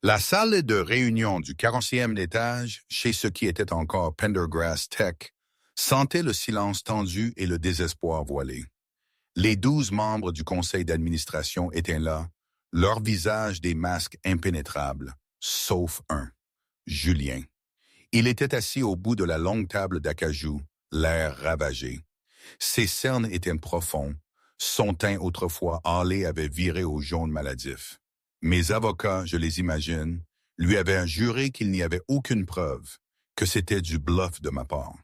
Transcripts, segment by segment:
La salle de réunion du 40e étage, chez ce qui était encore Pendergrass Tech, sentait le silence tendu et le désespoir voilé. Les 12 membres du conseil d'administration étaient là, leurs visages des masques impénétrables, sauf un, Julien. Il était assis au bout de la longue table d'acajou, l'air ravagé. Ses cernes étaient profonds, son teint autrefois hâlé avait viré au jaune maladif. Mes avocats, je les imagine, lui avaient juré qu'il n'y avait aucune preuve, que c'était du bluff de ma part.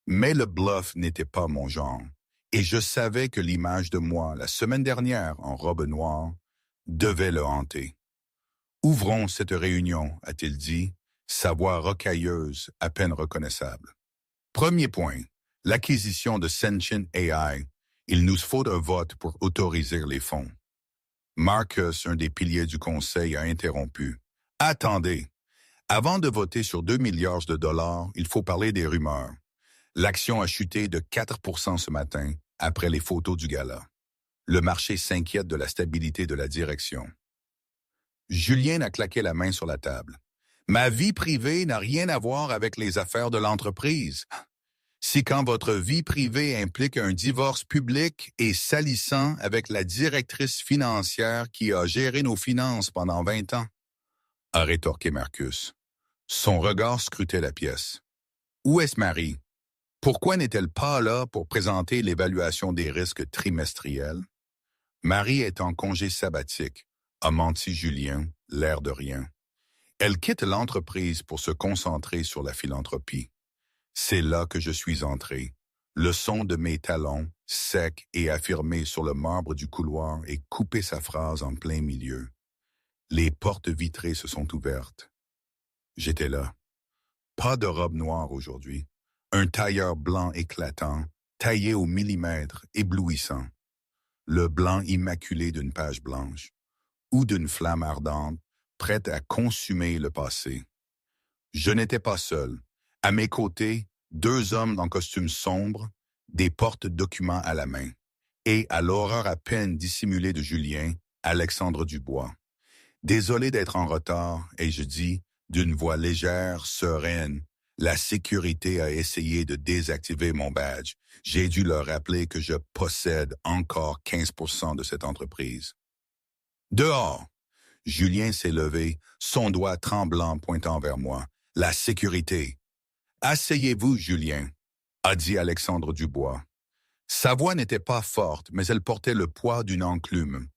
Mais le bluff n'était pas mon genre, et je savais que l'image de moi, la semaine dernière, en robe noire, devait le hanter. « Ouvrons cette réunion », a-t-il dit, sa voix rocailleuse, à peine reconnaissable. Premier point, l'acquisition de Sentient AI. Il nous faut un vote pour autoriser les fonds. Marcus, un des piliers du conseil, a interrompu. « Attendez, avant de voter sur 2 milliards de dollars, il faut parler des rumeurs. L'action a chuté de 4% ce matin, après les photos du gala. Le marché s'inquiète de la stabilité de la direction. » Julien a claqué la main sur la table. « Ma vie privée n'a rien à voir avec les affaires de l'entreprise. Si quand votre vie privée implique un divorce public et salissant avec la directrice financière qui a géré nos finances pendant 20 ans, a rétorqué Marcus. Son regard scrutait la pièce. Où est-ce Marie? Pourquoi n'est-elle pas là pour présenter l'évaluation des risques trimestriels? Marie est en congé sabbatique, a menti Julien, l'air de rien. Elle quitte l'entreprise pour se concentrer sur la philanthropie. C'est là que je suis entré. Le son de mes talons, sec et affirmé sur le marbre du couloir, et coupé sa phrase en plein milieu. Les portes vitrées se sont ouvertes. J'étais là. Pas de robe noire aujourd'hui. Un tailleur blanc éclatant, taillé au millimètre, éblouissant. Le blanc immaculé d'une page blanche, ou d'une flamme ardente, prête à consumer le passé. Je n'étais pas seul. À mes côtés, 2 hommes en costume sombre, des porte-documents à la main. Et, à l'horreur à peine dissimulée de Julien, Alexandre Dubois. Désolé d'être en retard, et je dis, d'une voix légère, sereine, la sécurité a essayé de désactiver mon badge. J'ai dû leur rappeler que je possède encore 15% de cette entreprise. Dehors! Julien s'est levé, son doigt tremblant pointant vers moi. La sécurité. Asseyez-vous, Julien, a dit Alexandre Dubois. Sa voix n'était pas forte, mais elle portait le poids d'une enclume.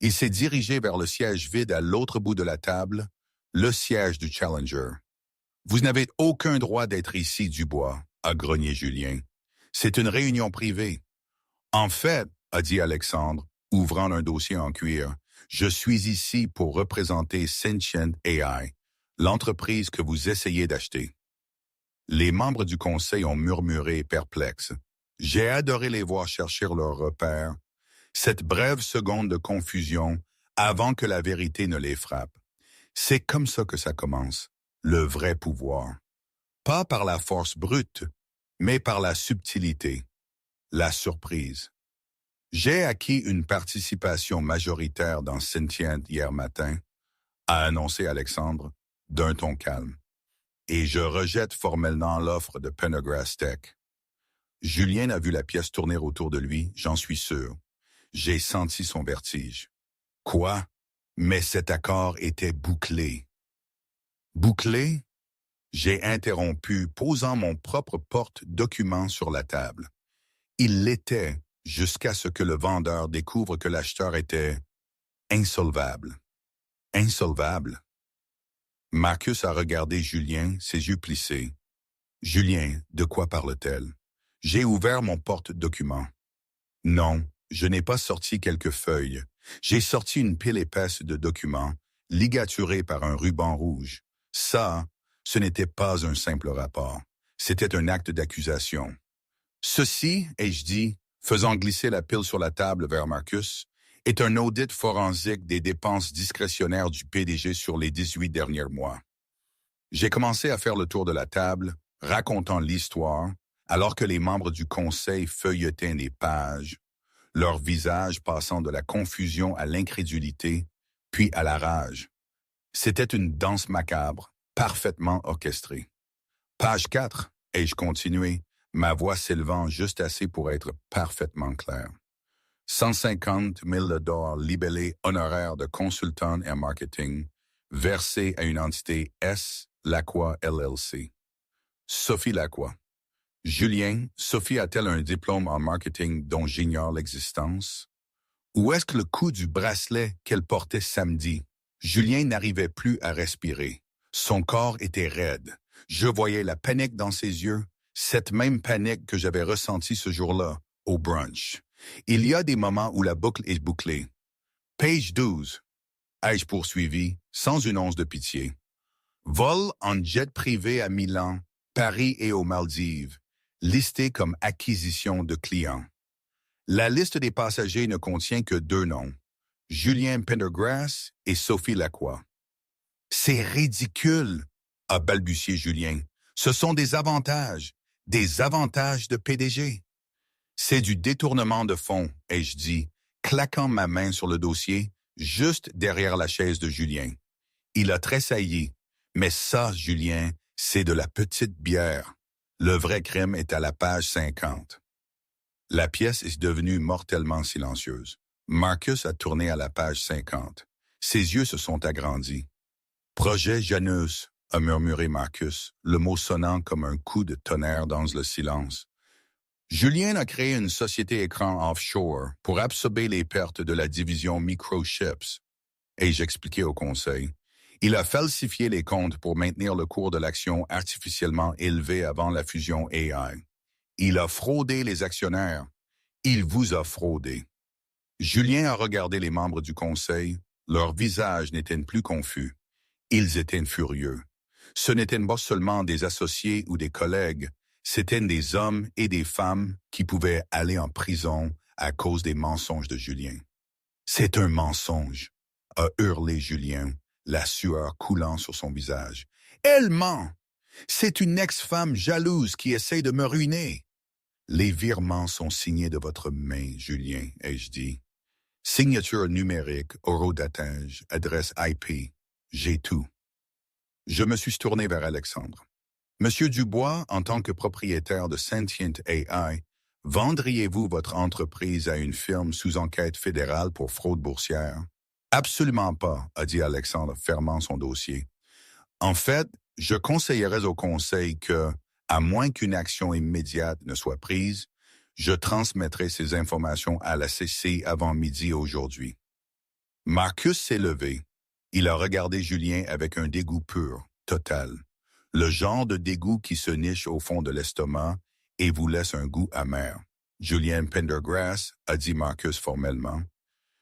Il s'est dirigé vers le siège vide à l'autre bout de la table, le siège du Challenger. Vous n'avez aucun droit d'être ici, Dubois, a grogné Julien. C'est une réunion privée. En fait, a dit Alexandre, ouvrant un dossier en cuir, je suis ici pour représenter Sentient AI, l'entreprise que vous essayez d'acheter. Les membres du conseil ont murmuré perplexes. J'ai adoré les voir chercher leurs repères. Cette brève seconde de confusion avant que la vérité ne les frappe. C'est comme ça que ça commence, le vrai pouvoir. Pas par la force brute, mais par la subtilité, la surprise. J'ai acquis une participation majoritaire dans Sentient hier matin, a annoncé Alexandre, d'un ton calme. Et je rejette formellement l'offre de Pendergrass Tech. Julien a vu la pièce tourner autour de lui, j'en suis sûr. J'ai senti son vertige. Quoi? Mais cet accord était bouclé. Bouclé? J'ai interrompu, posant mon propre porte-document sur la table. Il l'était, jusqu'à ce que le vendeur découvre que l'acheteur était insolvable. Insolvable? Marcus a regardé Julien, ses yeux plissés. « Julien, de quoi parle-t-elle? » J'ai ouvert mon porte-document. Non, je n'ai pas sorti quelques feuilles. J'ai sorti une pile épaisse de documents, ligaturés par un ruban rouge. Ça, ce n'était pas un simple rapport. C'était un acte d'accusation. Ceci, ai-je dit, faisant glisser la pile sur la table vers Marcus, est un audit forensique des dépenses discrétionnaires du PDG sur les 18 derniers mois. J'ai commencé à faire le tour de la table, racontant l'histoire, alors que les membres du conseil feuilletaient les pages, leur visage passant de la confusion à l'incrédulité, puis à la rage. C'était une danse macabre, parfaitement orchestrée. Page 4, ai-je continué, ma voix s'élevant juste assez pour être parfaitement claire. 150 000 $ libellés honoraires de consultant et marketing versés à une entité S. Lacroix LLC. Sophie Lacroix. Julien, Sophie a-t-elle un diplôme en marketing dont j'ignore l'existence? Ou est-ce que le coup du bracelet qu'elle portait samedi? Julien n'arrivait plus à respirer. Son corps était raide. Je voyais la panique dans ses yeux, cette même panique que j'avais ressentie ce jour-là, au brunch. Il y a des moments où la boucle est bouclée. Page 12. Ai-je poursuivi, sans une once de pitié. Vol en jet privé à Milan, Paris et aux Maldives, listé comme acquisition de clients. La liste des passagers ne contient que 2 noms, Julien Pendergrass et Sophie Lacroix. C'est ridicule, a balbutié Julien. Ce sont des avantages de PDG. C'est du détournement de fonds, ai-je dit, claquant ma main sur le dossier, juste derrière la chaise de Julien. Il a tressailli. Mais ça, Julien, c'est de la petite bière. Le vrai crime est à la page 50. La pièce est devenue mortellement silencieuse. Marcus a tourné à la page 50. Ses yeux se sont agrandis. Projet Janus, a murmuré Marcus, le mot sonnant comme un coup de tonnerre dans le silence. Julien a créé une société écran offshore pour absorber les pertes de la division Microchips. Et j'expliquais au conseil. Il a falsifié les comptes pour maintenir le cours de l'action artificiellement élevé avant la fusion AI. Il a fraudé les actionnaires. Il vous a fraudé. Julien a regardé les membres du conseil. Leurs visages n'étaient plus confus. Ils étaient furieux. Ce n'étaient pas seulement des associés ou des collègues, c'étaient des hommes et des femmes qui pouvaient aller en prison à cause des mensonges de Julien. C'est un mensonge, a hurlé Julien, la sueur coulant sur son visage. Elle ment! C'est une ex-femme jalouse qui essaie de me ruiner. Les virements sont signés de votre main, Julien, ai-je dit. Signature numérique, horodatage, adresse IP. J'ai tout. Je me suis tourné vers Alexandre. Monsieur Dubois, en tant que propriétaire de Sentient AI, vendriez-vous votre entreprise à une firme sous enquête fédérale pour fraude boursière? Absolument pas, a dit Alexandre, fermant son dossier. En fait, je conseillerais au conseil que, à moins qu'une action immédiate ne soit prise, je transmettrai ces informations à la CC avant midi aujourd'hui. Marcus s'est levé. Il a regardé Julien avec un dégoût pur, total. Le genre de dégoût qui se niche au fond de l'estomac et vous laisse un goût amer. Julien Pendergrass, a dit Marcus formellement,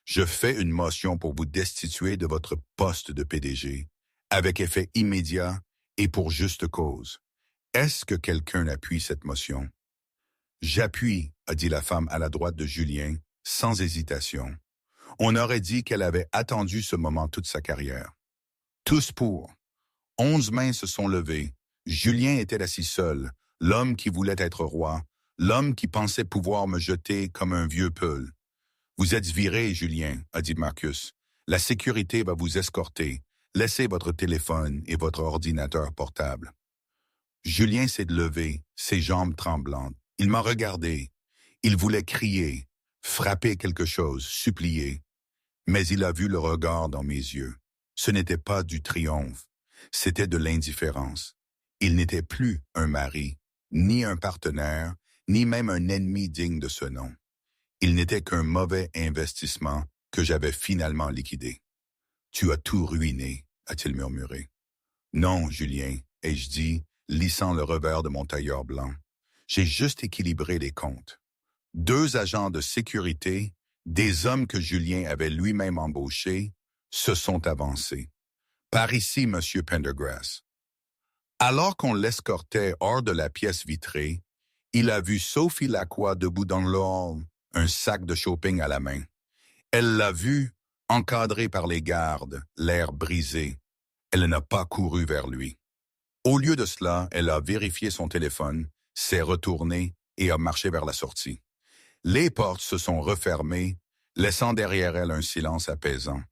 je fais une motion pour vous destituer de votre poste de PDG, avec effet immédiat et pour juste cause. Est-ce que quelqu'un appuie cette motion? J'appuie, a dit la femme à la droite de Julien, sans hésitation. On aurait dit qu'elle avait attendu ce moment toute sa carrière. Tous pour. 11 mains se sont levées. Julien était assis seul, l'homme qui voulait être roi, l'homme qui pensait pouvoir me jeter comme un vieux peul. Vous êtes viré, Julien, a dit Marcus. La sécurité va vous escorter. Laissez votre téléphone et votre ordinateur portable. Julien s'est levé, ses jambes tremblantes. Il m'a regardé. Il voulait crier, frapper quelque chose, supplier. Mais il a vu le regard dans mes yeux. Ce n'était pas du triomphe, c'était de l'indifférence. Il n'était plus un mari, ni un partenaire, ni même un ennemi digne de ce nom. Il n'était qu'un mauvais investissement que j'avais finalement liquidé. « Tu as tout ruiné », a-t-il murmuré. « Non, Julien, ai-je dit, lissant le revers de mon tailleur blanc. J'ai juste équilibré les comptes. 2 agents de sécurité, des hommes que Julien avait lui-même embauchés, se sont avancés. Par ici, Monsieur Pendergrass. » Alors qu'on l'escortait hors de la pièce vitrée, il a vu Sophie Lacroix debout dans le hall, un sac de shopping à la main. Elle l'a vu, encadré par les gardes, l'air brisé. Elle n'a pas couru vers lui. Au lieu de cela, elle a vérifié son téléphone, s'est retournée et a marché vers la sortie. Les portes se sont refermées, laissant derrière elle un silence apaisant.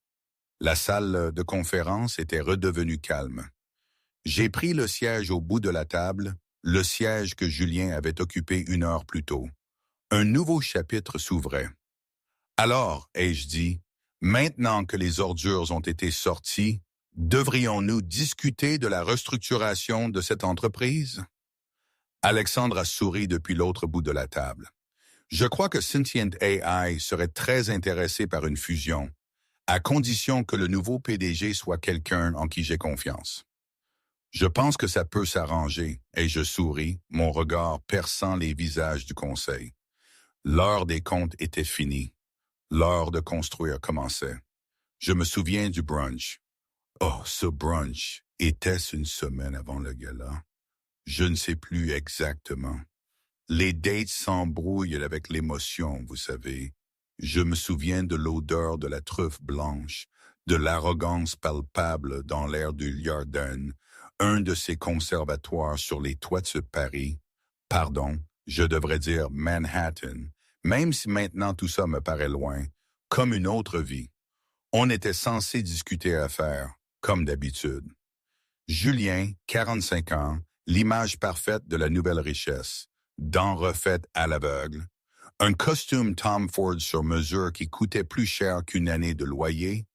La salle de conférence était redevenue calme. J'ai pris le siège au bout de la table, le siège que Julien avait occupé 1 heure plus tôt. Un nouveau chapitre s'ouvrait. Alors, ai-je dit, maintenant que les ordures ont été sorties, devrions-nous discuter de la restructuration de cette entreprise? Alexandre a souri depuis l'autre bout de la table. Je crois que Sentient AI serait très intéressé par une fusion, à condition que le nouveau PDG soit quelqu'un en qui j'ai confiance. Je pense que ça peut s'arranger, et je souris, mon regard perçant les visages du conseil. L'heure des comptes était finie. L'heure de construire commençait. Je me souviens du brunch. Oh, ce brunch, était-ce une semaine avant le gala? Je ne sais plus exactement. Les dates s'embrouillent avec l'émotion, vous savez. Je me souviens de l'odeur de la truffe blanche, de l'arrogance palpable dans l'air du Yarden, un de ces conservatoires sur les toits de Paris. Pardon, je devrais dire Manhattan, même si maintenant tout ça me paraît loin, comme une autre vie. On était censé discuter affaires, comme d'habitude. Julien, 45 ans, l'image parfaite de la nouvelle richesse, dents refaites à l'aveugle, un costume Tom Ford sur mesure qui coûtait plus cher qu'une année de loyer,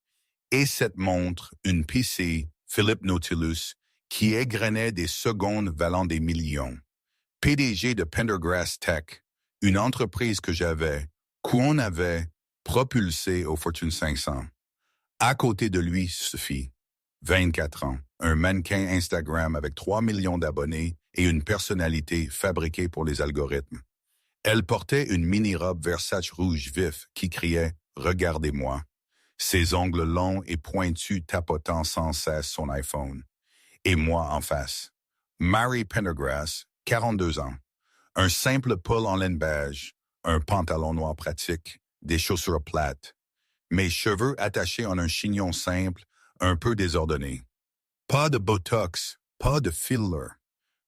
et cette montre, une PC Philippe Nautilus, qui égrenait des secondes valant des millions. PDG de Pendergrass Tech, une entreprise qu'on avait propulsée au Fortune 500. À côté de lui, Sophie, 24 ans, un mannequin Instagram avec 3 millions d'abonnés et une personnalité fabriquée pour les algorithmes. Elle portait une mini-robe Versace rouge vif qui criait « Regardez-moi », ses ongles longs et pointus tapotant sans cesse son iPhone. Et moi en face. Mary Pendergrass, 42 ans. Un simple pull en laine beige, un pantalon noir pratique, des chaussures plates. Mes cheveux attachés en un chignon simple, un peu désordonné. Pas de botox, pas de filler.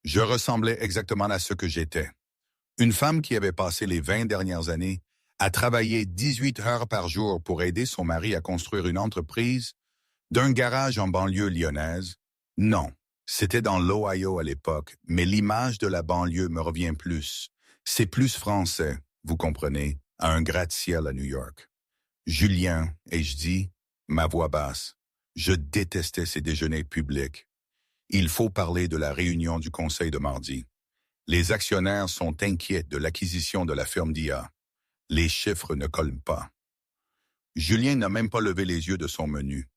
Je ressemblais exactement à ce que j'étais. Une femme qui avait passé les 20 dernières années à travailler 18 heures par jour pour aider son mari à construire une entreprise d'un garage en banlieue lyonnaise. Non, c'était dans l'Ohio à l'époque, mais l'image de la banlieue me revient plus. C'est plus français, vous comprenez, à un gratte-ciel à New York. Julien, ai-je dit, ma voix basse. Je détestais ces déjeuners publics. Il faut parler de la réunion du conseil de mardi. Les actionnaires sont inquiets de l'acquisition de la firme d'IA. Les chiffres ne collent pas. Julien n'a même pas levé les yeux de son menu.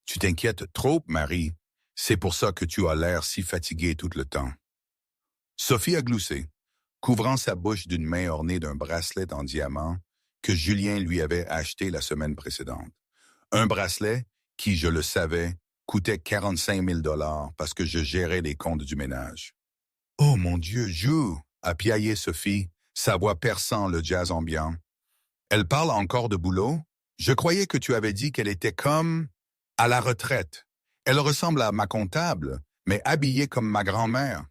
Tu t'inquiètes trop, Marie. C'est pour ça que tu as l'air si fatiguée tout le temps. Sophie a gloussé, couvrant sa bouche d'une main ornée d'un bracelet en diamant que Julien lui avait acheté la semaine précédente. Un bracelet qui, je le savais, coûtait 45 000 $ parce que je gérais les comptes du ménage. « Oh mon Dieu, joue !» a piaillé Sophie, sa voix perçant le jazz ambiant. « Elle parle encore de boulot? Je croyais que tu avais dit qu'elle était comme à la retraite. Elle ressemble à ma comptable, mais habillée comme ma grand-mère. »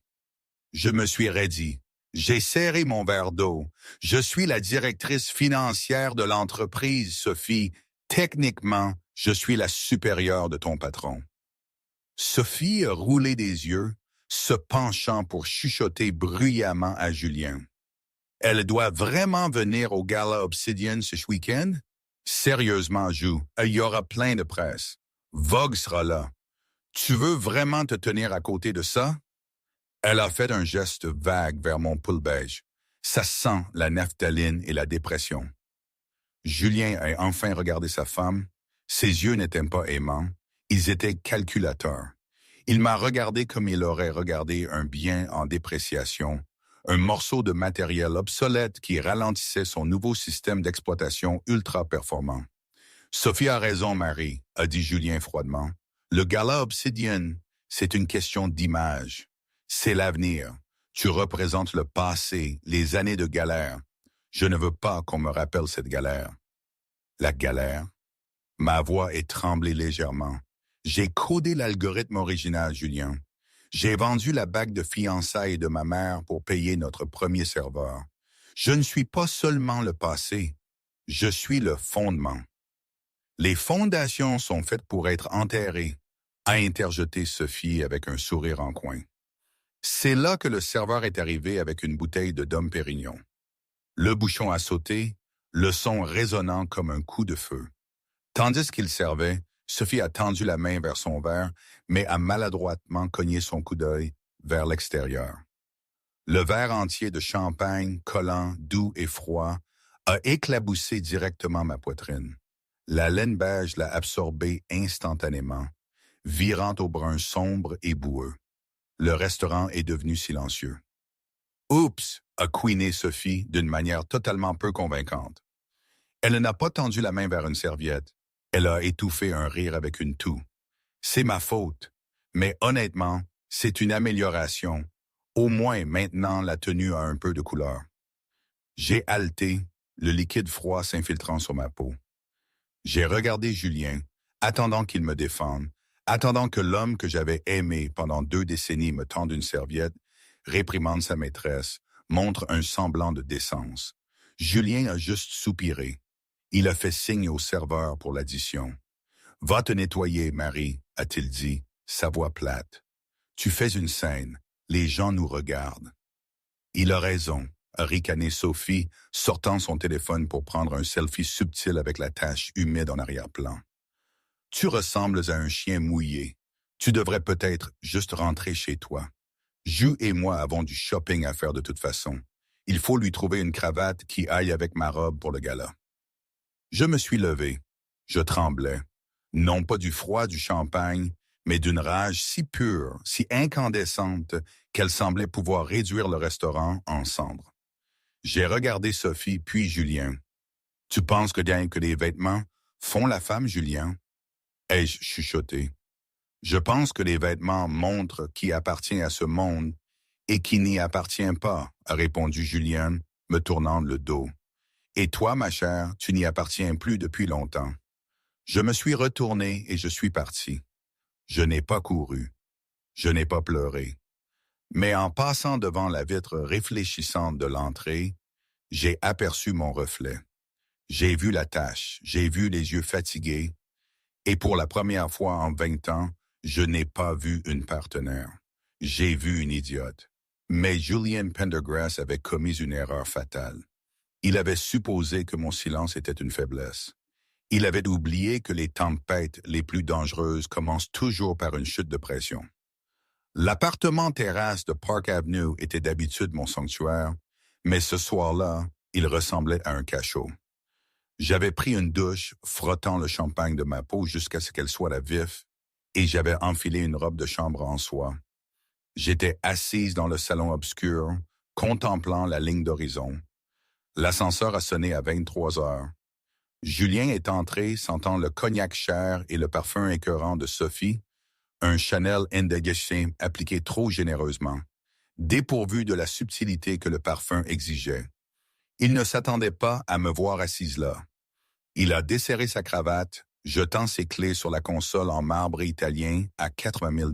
Je me suis raidi. J'ai serré mon verre d'eau. « Je suis la directrice financière de l'entreprise, Sophie. Techniquement, je suis la supérieure de ton patron. » Sophie a roulé des yeux, se penchant pour chuchoter bruyamment à Julien. « Elle doit vraiment venir au Gala Obsidian ce week-end? Sérieusement, Jou, il y aura plein de presse. Vogue sera là. Tu veux vraiment te tenir à côté de ça? » Elle a fait un geste vague vers mon pull beige. Ça sent la naphtaline et la dépression. Julien a enfin regardé sa femme. Ses yeux n'étaient pas aimants. Ils étaient calculateurs. Il m'a regardé comme il aurait regardé un bien en dépréciation, un morceau de matériel obsolète qui ralentissait son nouveau système d'exploitation ultra performant. « Sophie a raison, Marie, » a dit Julien froidement. « Le Gala Obsidian, c'est une question d'image. C'est l'avenir. Tu représentes le passé, les années de galère. Je ne veux pas qu'on me rappelle cette galère. » La galère? Ma voix est tremblée légèrement. J'ai codé l'algorithme original, Julien. J'ai vendu la bague de fiançailles de ma mère pour payer notre premier serveur. Je ne suis pas seulement le passé, je suis le fondement. Les fondations sont faites pour être enterrées, a interjeté Sophie avec un sourire en coin. C'est là que le serveur est arrivé avec une bouteille de Dom Pérignon. Le bouchon a sauté, le son résonnant comme un coup de feu. Tandis qu'il servait, Sophie a tendu la main vers son verre, mais a maladroitement cogné son coup d'œil vers l'extérieur. Le verre entier de champagne, collant, doux et froid, a éclaboussé directement ma poitrine. La laine beige l'a absorbé instantanément, virant au brun sombre et boueux. Le restaurant est devenu silencieux. « Oups !» a couiné Sophie d'une manière totalement peu convaincante. Elle n'a pas tendu la main vers une serviette. Elle a étouffé un rire avec une toux. « C'est ma faute. Mais honnêtement, c'est une amélioration. Au moins maintenant la tenue a un peu de couleur. » J'ai haleté, le liquide froid s'infiltrant sur ma peau. J'ai regardé Julien, attendant qu'il me défende, attendant que l'homme que j'avais aimé pendant 2 décennies me tende une serviette, réprimande sa maîtresse, montre un semblant de décence. Julien a juste soupiré. Il a fait signe au serveur pour l'addition. « Va te nettoyer, Marie, a-t-il dit, sa voix plate. Tu fais une scène, les gens nous regardent. » Il a raison, a ricané Sophie, sortant son téléphone pour prendre un selfie subtil avec la tache humide en arrière-plan. « Tu ressembles à un chien mouillé. Tu devrais peut-être juste rentrer chez toi. Ju et moi avons du shopping à faire de toute façon. Il faut lui trouver une cravate qui aille avec ma robe pour le gala. » Je me suis levé. Je tremblais. Non pas du froid du champagne, mais d'une rage si pure, si incandescente, qu'elle semblait pouvoir réduire le restaurant en cendres. J'ai regardé Sophie puis Julien. « Tu penses que rien que les vêtements font la femme, Julien? » ai-je chuchoté. « Je pense que les vêtements montrent qui appartient à ce monde et qui n'y appartient pas, a répondu Julien, me tournant le dos. Et toi, ma chère, tu n'y appartiens plus depuis longtemps. » Je me suis retourné et je suis parti. Je n'ai pas couru. Je n'ai pas pleuré. Mais en passant devant la vitre réfléchissante de l'entrée, j'ai aperçu mon reflet. J'ai vu la tache, j'ai vu les yeux fatigués, et pour la première fois en 20 ans, je n'ai pas vu une partenaire. J'ai vu une idiote. Mais Julian Pendergrass avait commis une erreur fatale. Il avait supposé que mon silence était une faiblesse. Il avait oublié que les tempêtes les plus dangereuses commencent toujours par une chute de pression. L'appartement terrasse de Park Avenue était d'habitude mon sanctuaire, mais ce soir-là, il ressemblait à un cachot. J'avais pris une douche, frottant le champagne de ma peau jusqu'à ce qu'elle soit à vif, et j'avais enfilé une robe de chambre en soie. J'étais assise dans le salon obscur, contemplant la ligne d'horizon. L'ascenseur a sonné à 23 heures. Julien est entré sentant le cognac cher et le parfum écœurant de Sophie, un Chanel Indégéché appliqué trop généreusement, dépourvu de la subtilité que le parfum exigeait. Il ne s'attendait pas à me voir assise là. Il a desserré sa cravate, jetant ses clés sur la console en marbre italien à 80 000 $.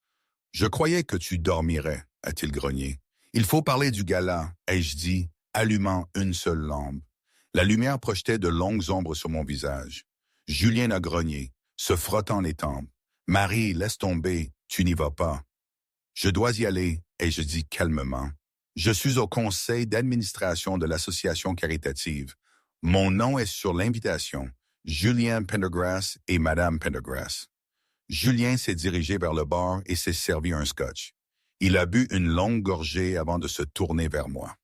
« Je croyais que tu dormirais, a-t-il grogné. Il faut parler du gala, ai-je dit, allumant une seule lampe. La lumière projetait de longues ombres sur mon visage. Julien a grogné, se frottant les tempes. « Marie, laisse tomber, tu n'y vas pas. »« Je dois y aller, ai-je dit calmement. Je suis au conseil d'administration de l'association caritative. Mon nom est sur l'invitation. Julien Pendergrass et Madame Pendergrass. » Julien s'est dirigé vers le bar et s'est servi un scotch. Il a bu une longue gorgée avant de se tourner vers moi.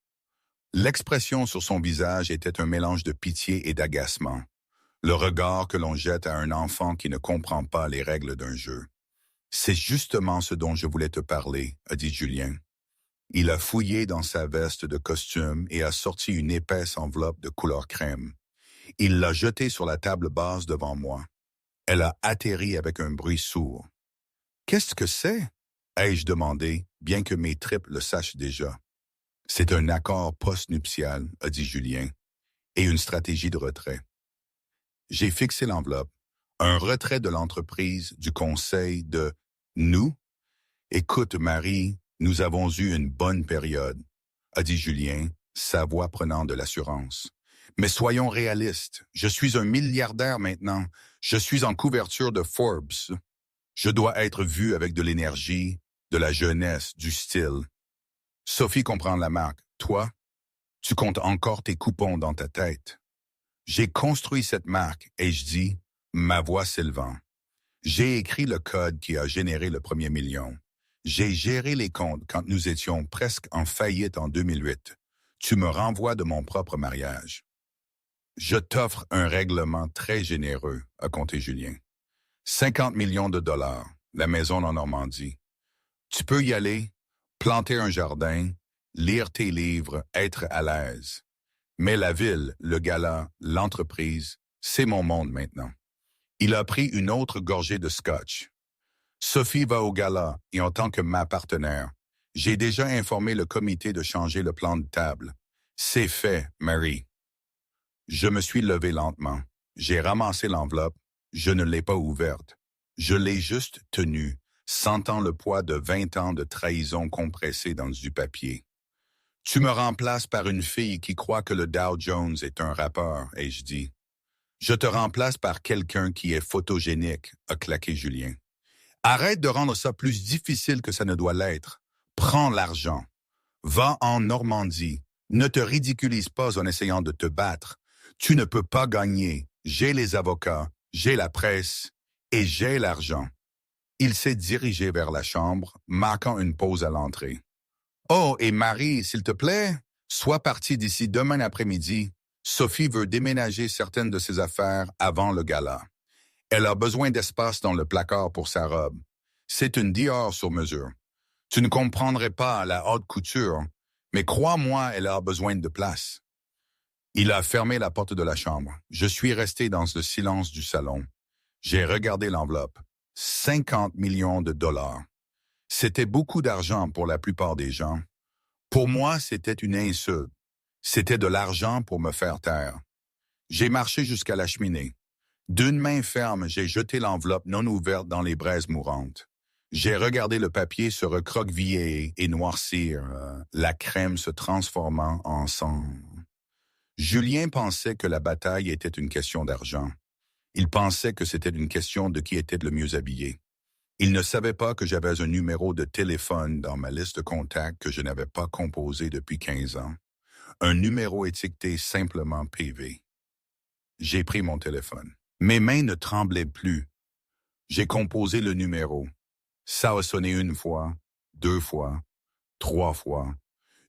L'expression sur son visage était un mélange de pitié et d'agacement. Le regard que l'on jette à un enfant qui ne comprend pas les règles d'un jeu. « C'est justement ce dont je voulais te parler, » a dit Julien. Il a fouillé dans sa veste de costume et a sorti une épaisse enveloppe de couleur crème. Il l'a jetée sur la table basse devant moi. Elle a atterri avec un bruit sourd. « Qu'est-ce que c'est ?» ai-je demandé, bien que mes tripes le sachent déjà. « C'est un accord post-nuptial, » a dit Julien, et une stratégie de retrait. J'ai fixé l'enveloppe. Un retrait de l'entreprise, du conseil, de « nous ». « Écoute, Marie, nous avons eu une bonne période, » a dit Julien, sa voix prenant de l'assurance. « Mais soyons réalistes. Je suis un milliardaire maintenant. Je suis en couverture de Forbes. Je dois être vu avec de l'énergie, de la jeunesse, du style. Sophie comprend la marque. Toi, tu comptes encore tes coupons dans ta tête. J'ai construit cette marque et je dis, ma voix c'est le vent. J'ai écrit le code qui a généré le premier million. J'ai géré les comptes quand nous étions presque en faillite en 2008. Tu me renvoies de mon propre mariage. Je t'offre un règlement très généreux, a compté Julien. 50 millions de dollars, la maison en Normandie. Tu peux y aller, planter un jardin, lire tes livres, être à l'aise. Mais la ville, le gala, l'entreprise, c'est mon monde maintenant. Il a pris une autre gorgée de scotch. Sophie va au gala et en tant que ma partenaire, j'ai déjà informé le comité de changer le plan de table. C'est fait, Mary. Je me suis levé lentement. J'ai ramassé l'enveloppe. Je ne l'ai pas ouverte. Je l'ai juste tenue, sentant le poids de 20 ans de trahison compressé dans du papier. Tu me remplaces par une fille qui croit que le Dow Jones est un rappeur, ai-je dit. Je te remplace par quelqu'un qui est photogénique, a claqué Julien. Arrête de rendre ça plus difficile que ça ne doit l'être. Prends l'argent. Va en Normandie. Ne te ridiculise pas en essayant de te battre. Tu ne peux pas gagner. J'ai les avocats, j'ai la presse et j'ai l'argent. Il s'est dirigé vers la chambre, marquant une pause à l'entrée. Oh, et Marie, s'il te plaît, sois partie d'ici demain après-midi. Sophie veut déménager certaines de ses affaires avant le gala. Elle a besoin d'espace dans le placard pour sa robe. C'est une Dior sur mesure. Tu ne comprendrais pas la haute couture, mais crois-moi, elle a besoin de place. Il a fermé la porte de la chambre. Je suis resté dans le silence du salon. J'ai regardé l'enveloppe. 50 millions de dollars. C'était beaucoup d'argent pour la plupart des gens. Pour moi, c'était une insulte. C'était de l'argent pour me faire taire. J'ai marché jusqu'à la cheminée. D'une main ferme, j'ai jeté l'enveloppe non ouverte dans les braises mourantes. J'ai regardé le papier se recroqueviller et noircir, la crème se transformant en sang. Julien pensait que la bataille était une question d'argent. Il pensait que c'était une question de qui était le mieux habillé. Il ne savait pas que j'avais un numéro de téléphone dans ma liste de contacts que je n'avais pas composé depuis 15 ans. Un numéro étiqueté simplement PV. J'ai pris mon téléphone. Mes mains ne tremblaient plus. J'ai composé le numéro. Ça a sonné une fois, 2 fois, 3 fois.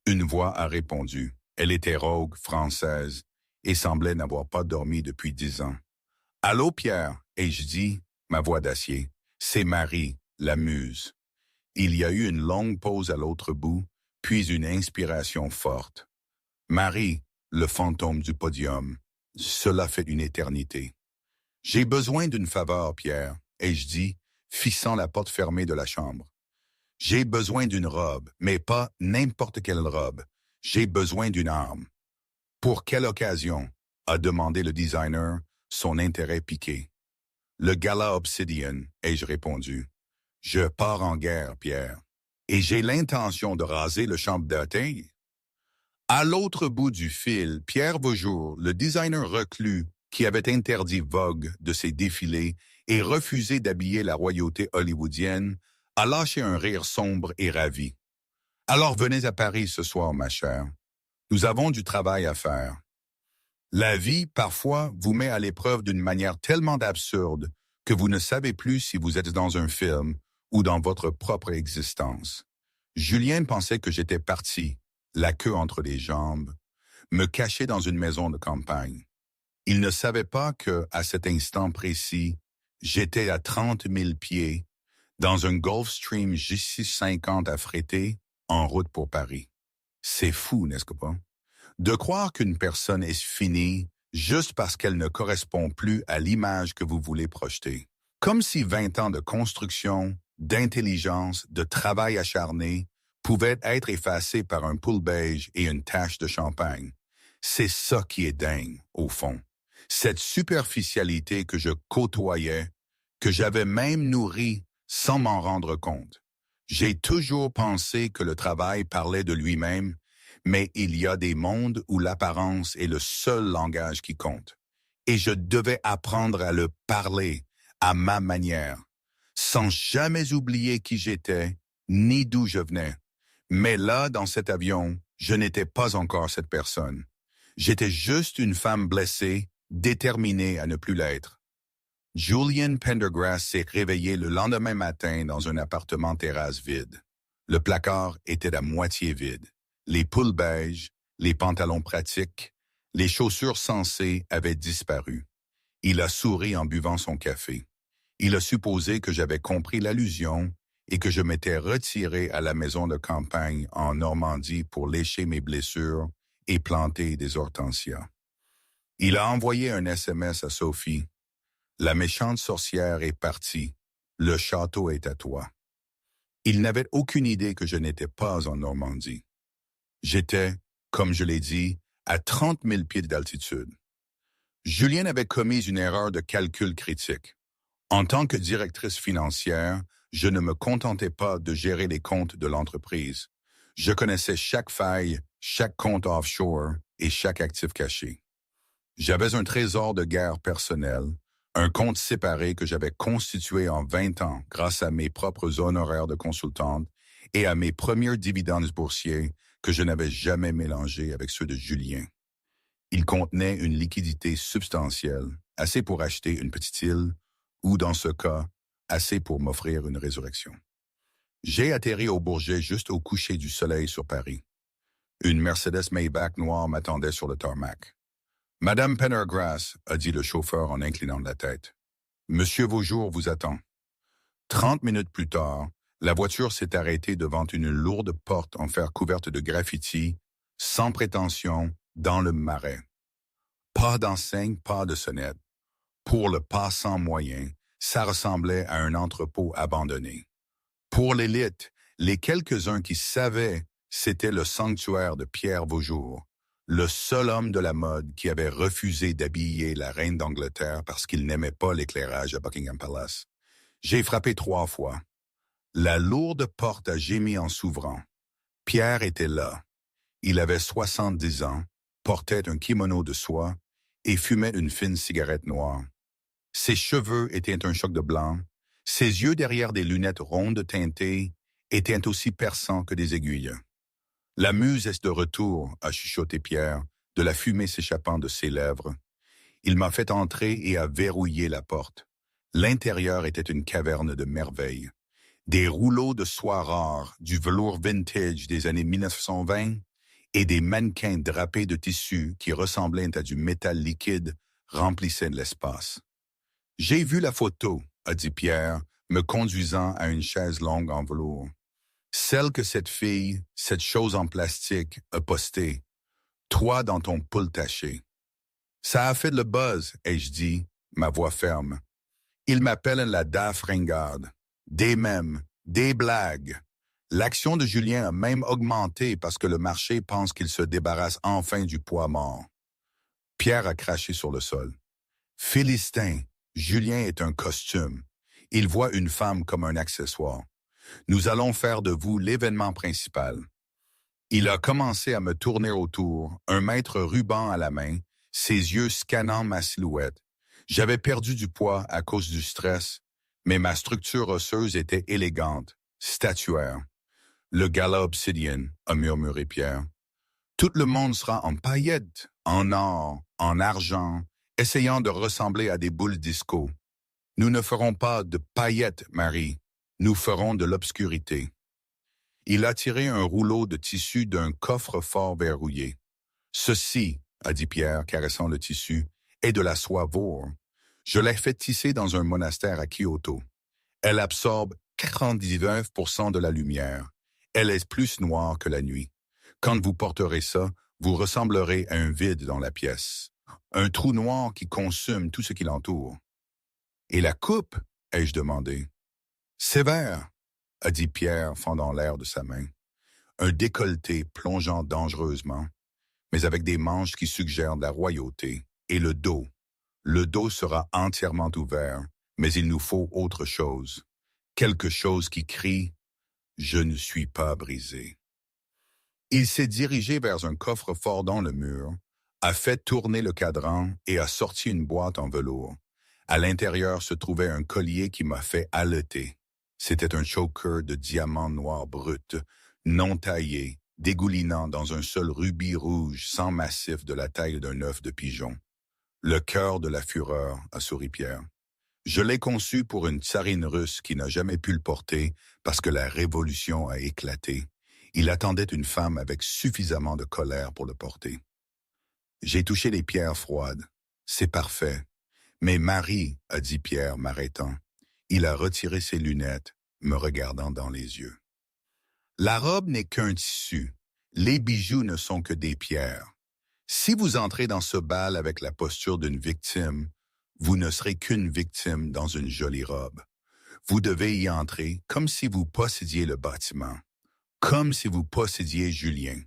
Une voix a répondu. Elle était rogue, française, et semblait n'avoir pas dormi depuis 10 ans. « Allô, Pierre ?» ai-je dit, ma voix d'acier. « C'est Marie, la muse. » Il y a eu une longue pause à l'autre bout, puis une inspiration forte. « Marie, le fantôme du podium. Cela fait une éternité. » « J'ai besoin d'une faveur, Pierre, » ai-je dit, fixant la porte fermée de la chambre. « J'ai besoin d'une robe, mais pas n'importe quelle robe. J'ai besoin d'une arme. »« Pour quelle occasion ?» a demandé le designer, son intérêt piqué. « Le gala Obsidian, » ai-je répondu. « Je pars en guerre, Pierre. Et j'ai l'intention de raser le champ de bataille. » À l'autre bout du fil, Pierre Vaujour, le designer reclus, qui avait interdit Vogue de ses défilés et refusé d'habiller la royauté hollywoodienne, a lâché un rire sombre et ravi. « Alors venez à Paris ce soir, ma chère. Nous avons du travail à faire. » La vie, parfois, vous met à l'épreuve d'une manière tellement absurde que vous ne savez plus si vous êtes dans un film ou dans votre propre existence. Julien pensait que j'étais parti, la queue entre les jambes, me cacher dans une maison de campagne. Il ne savait pas que, à cet instant précis, j'étais à 30 000 pieds, dans un Gulfstream J650 affrété, en route pour Paris. C'est fou, n'est-ce pas? De croire qu'une personne est finie juste parce qu'elle ne correspond plus à l'image que vous voulez projeter. Comme si 20 ans de construction, d'intelligence, de travail acharné pouvaient être effacés par un pull beige et une tache de champagne. C'est ça qui est dingue, au fond. Cette superficialité que je côtoyais, que j'avais même nourrie sans m'en rendre compte. J'ai toujours pensé que le travail parlait de lui-même, Mais il y a des mondes où l'apparence est le seul langage qui compte. Et je devais apprendre à le parler à ma manière, sans jamais oublier qui j'étais, ni d'où je venais. Mais là, dans cet avion, je n'étais pas encore cette personne. J'étais juste une femme blessée, déterminée à ne plus l'être. Julian Pendergrass s'est réveillé le lendemain matin dans un appartement terrasse vide. Le placard était à moitié vide. Les poules beiges, les pantalons pratiques, les chaussures sensées avaient disparu. Il a souri en buvant son café. Il a supposé que j'avais compris l'allusion et que je m'étais retiré à la maison de campagne en Normandie pour lécher mes blessures et planter des hortensias. Il a envoyé un SMS à Sophie. La méchante sorcière est partie. Le château est à toi. Il n'avait aucune idée que je n'étais pas en Normandie. J'étais, comme je l'ai dit, à 30 000 pieds d'altitude. Julienne avait commis une erreur de calcul critique. En tant que directrice financière, je ne me contentais pas de gérer les comptes de l'entreprise. Je connaissais chaque faille, chaque compte offshore et chaque actif caché. J'avais un trésor de guerre personnel, un compte séparé que j'avais constitué en 20 ans grâce à mes propres honoraires de consultante et à mes premiers dividendes boursiers que je n'avais jamais mélangés avec ceux de Julien. Il contenait une liquidité substantielle, assez pour acheter une petite île, ou dans ce cas, assez pour m'offrir une résurrection. J'ai atterri au Bourget juste au coucher du soleil sur Paris. Une Mercedes Maybach noire m'attendait sur le tarmac. « Madame Pendergrass », a dit le chauffeur en inclinant la tête. « Monsieur Vaujour vous attend. » 30 minutes plus tard, la voiture s'est arrêtée devant une lourde porte en fer couverte de graffitis, sans prétention, dans le marais. Pas d'enseigne, pas de sonnette. Pour le passant moyen, ça ressemblait à un entrepôt abandonné. Pour l'élite, les quelques-uns qui savaient, c'était le sanctuaire de Pierre Vaujour, le seul homme de la mode qui avait refusé d'habiller la reine d'Angleterre parce qu'il n'aimait pas l'éclairage à Buckingham Palace. J'ai frappé 3 fois. La lourde porte a gémi en s'ouvrant. Pierre était là. Il avait 70 ans, portait un kimono de soie et fumait une fine cigarette noire. Ses cheveux étaient un choc de blanc. Ses yeux derrière des lunettes rondes teintées étaient aussi perçants que des aiguilles. La muse est de retour, a chuchoté Pierre, de la fumée s'échappant de ses lèvres. Il m'a fait entrer et a verrouillé la porte. L'intérieur était une caverne de merveilles. Des rouleaux de soie rares, du velours vintage des années 1920 et des mannequins drapés de tissu qui ressemblaient à du métal liquide remplissaient l'espace. « J'ai vu la photo », a dit Pierre, me conduisant à une chaise longue en velours. « Celle que cette fille, cette chose en plastique, a postée. Toi dans ton pull taché. » Ça a fait le buzz, ai-je dit, ma voix ferme. Ils m'appellent la daffe ringarde. Des mèmes, des blagues. L'action de Julien a même augmenté parce que le marché pense qu'il se débarrasse enfin du poids mort. Pierre a craché sur le sol. « Philistin, Julien est un costume. Il voit une femme comme un accessoire. Nous allons faire de vous l'événement principal. » Il a commencé à me tourner autour, un mètre ruban à la main, ses yeux scannant ma silhouette. J'avais perdu du poids à cause du stress, mais ma structure osseuse était élégante, statuaire. « Le gala obsidian », a murmuré Pierre. « Tout le monde sera en paillettes, en or, en argent, essayant de ressembler à des boules disco. Nous ne ferons pas de paillettes, Marie. Nous ferons de l'obscurité. » Il a tiré un rouleau de tissu d'un coffre-fort verrouillé. « Ceci, » a dit Pierre, caressant le tissu, « est de la soie Vaur. Je l'ai fait tisser dans un monastère à Kyoto. Elle absorbe 99% de la lumière. Elle est plus noire que la nuit. Quand vous porterez ça, vous ressemblerez à un vide dans la pièce. Un trou noir qui consume tout ce qui l'entoure. »« Et la coupe ?» ai-je demandé. « Sévère, » a dit Pierre, fendant l'air de sa main. Un décolleté plongeant dangereusement, mais avec des manches qui suggèrent de la royauté. Et le dos. Le dos sera entièrement ouvert, mais il nous faut autre chose. Quelque chose qui crie « Je ne suis pas brisé ». Il s'est dirigé vers un coffre-fort dans le mur, a fait tourner le cadran et a sorti une boîte en velours. À l'intérieur se trouvait un collier qui m'a fait haleter. C'était un choker de diamants noirs bruts, non taillé, dégoulinant dans un seul rubis rouge sans massif de la taille d'un œuf de pigeon. Le cœur de la fureur, a souri Pierre. Je l'ai conçu pour une tsarine russe qui n'a jamais pu le porter parce que la révolution a éclaté. Il attendait une femme avec suffisamment de colère pour le porter. J'ai touché les pierres froides. C'est parfait. Mais Marie, a dit Pierre, m'arrêtant. Il a retiré ses lunettes, me regardant dans les yeux. La robe n'est qu'un tissu. Les bijoux ne sont que des pierres. Si vous entrez dans ce bal avec la posture d'une victime, vous ne serez qu'une victime dans une jolie robe. Vous devez y entrer comme si vous possédiez le bâtiment, comme si vous possédiez Julien.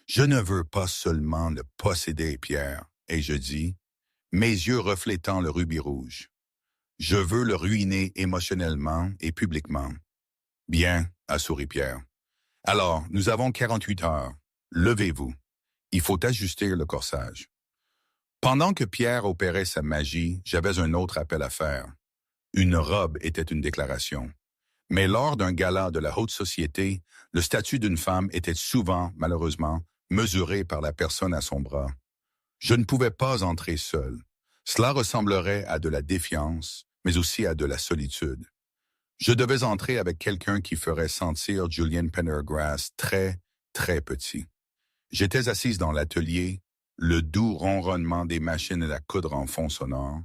Je ne veux pas seulement le posséder, Pierre, et je dis, mes yeux reflétant le rubis rouge. Je veux le ruiner émotionnellement et publiquement. Bien, a souri Pierre. Alors, nous avons 48 heures. Levez-vous. Il faut ajuster le corsage. Pendant que Pierre opérait sa magie, j'avais un autre appel à faire. Une robe était une déclaration. Mais lors d'un gala de la haute société, le statut d'une femme était souvent, malheureusement, mesuré par la personne à son bras. Je ne pouvais pas entrer seul. Cela ressemblerait à de la défiance, mais aussi à de la solitude. Je devais entrer avec quelqu'un qui ferait sentir Julian Pendergrass très, très petit. J'étais assise dans l'atelier, le doux ronronnement des machines à coudre en fond sonore,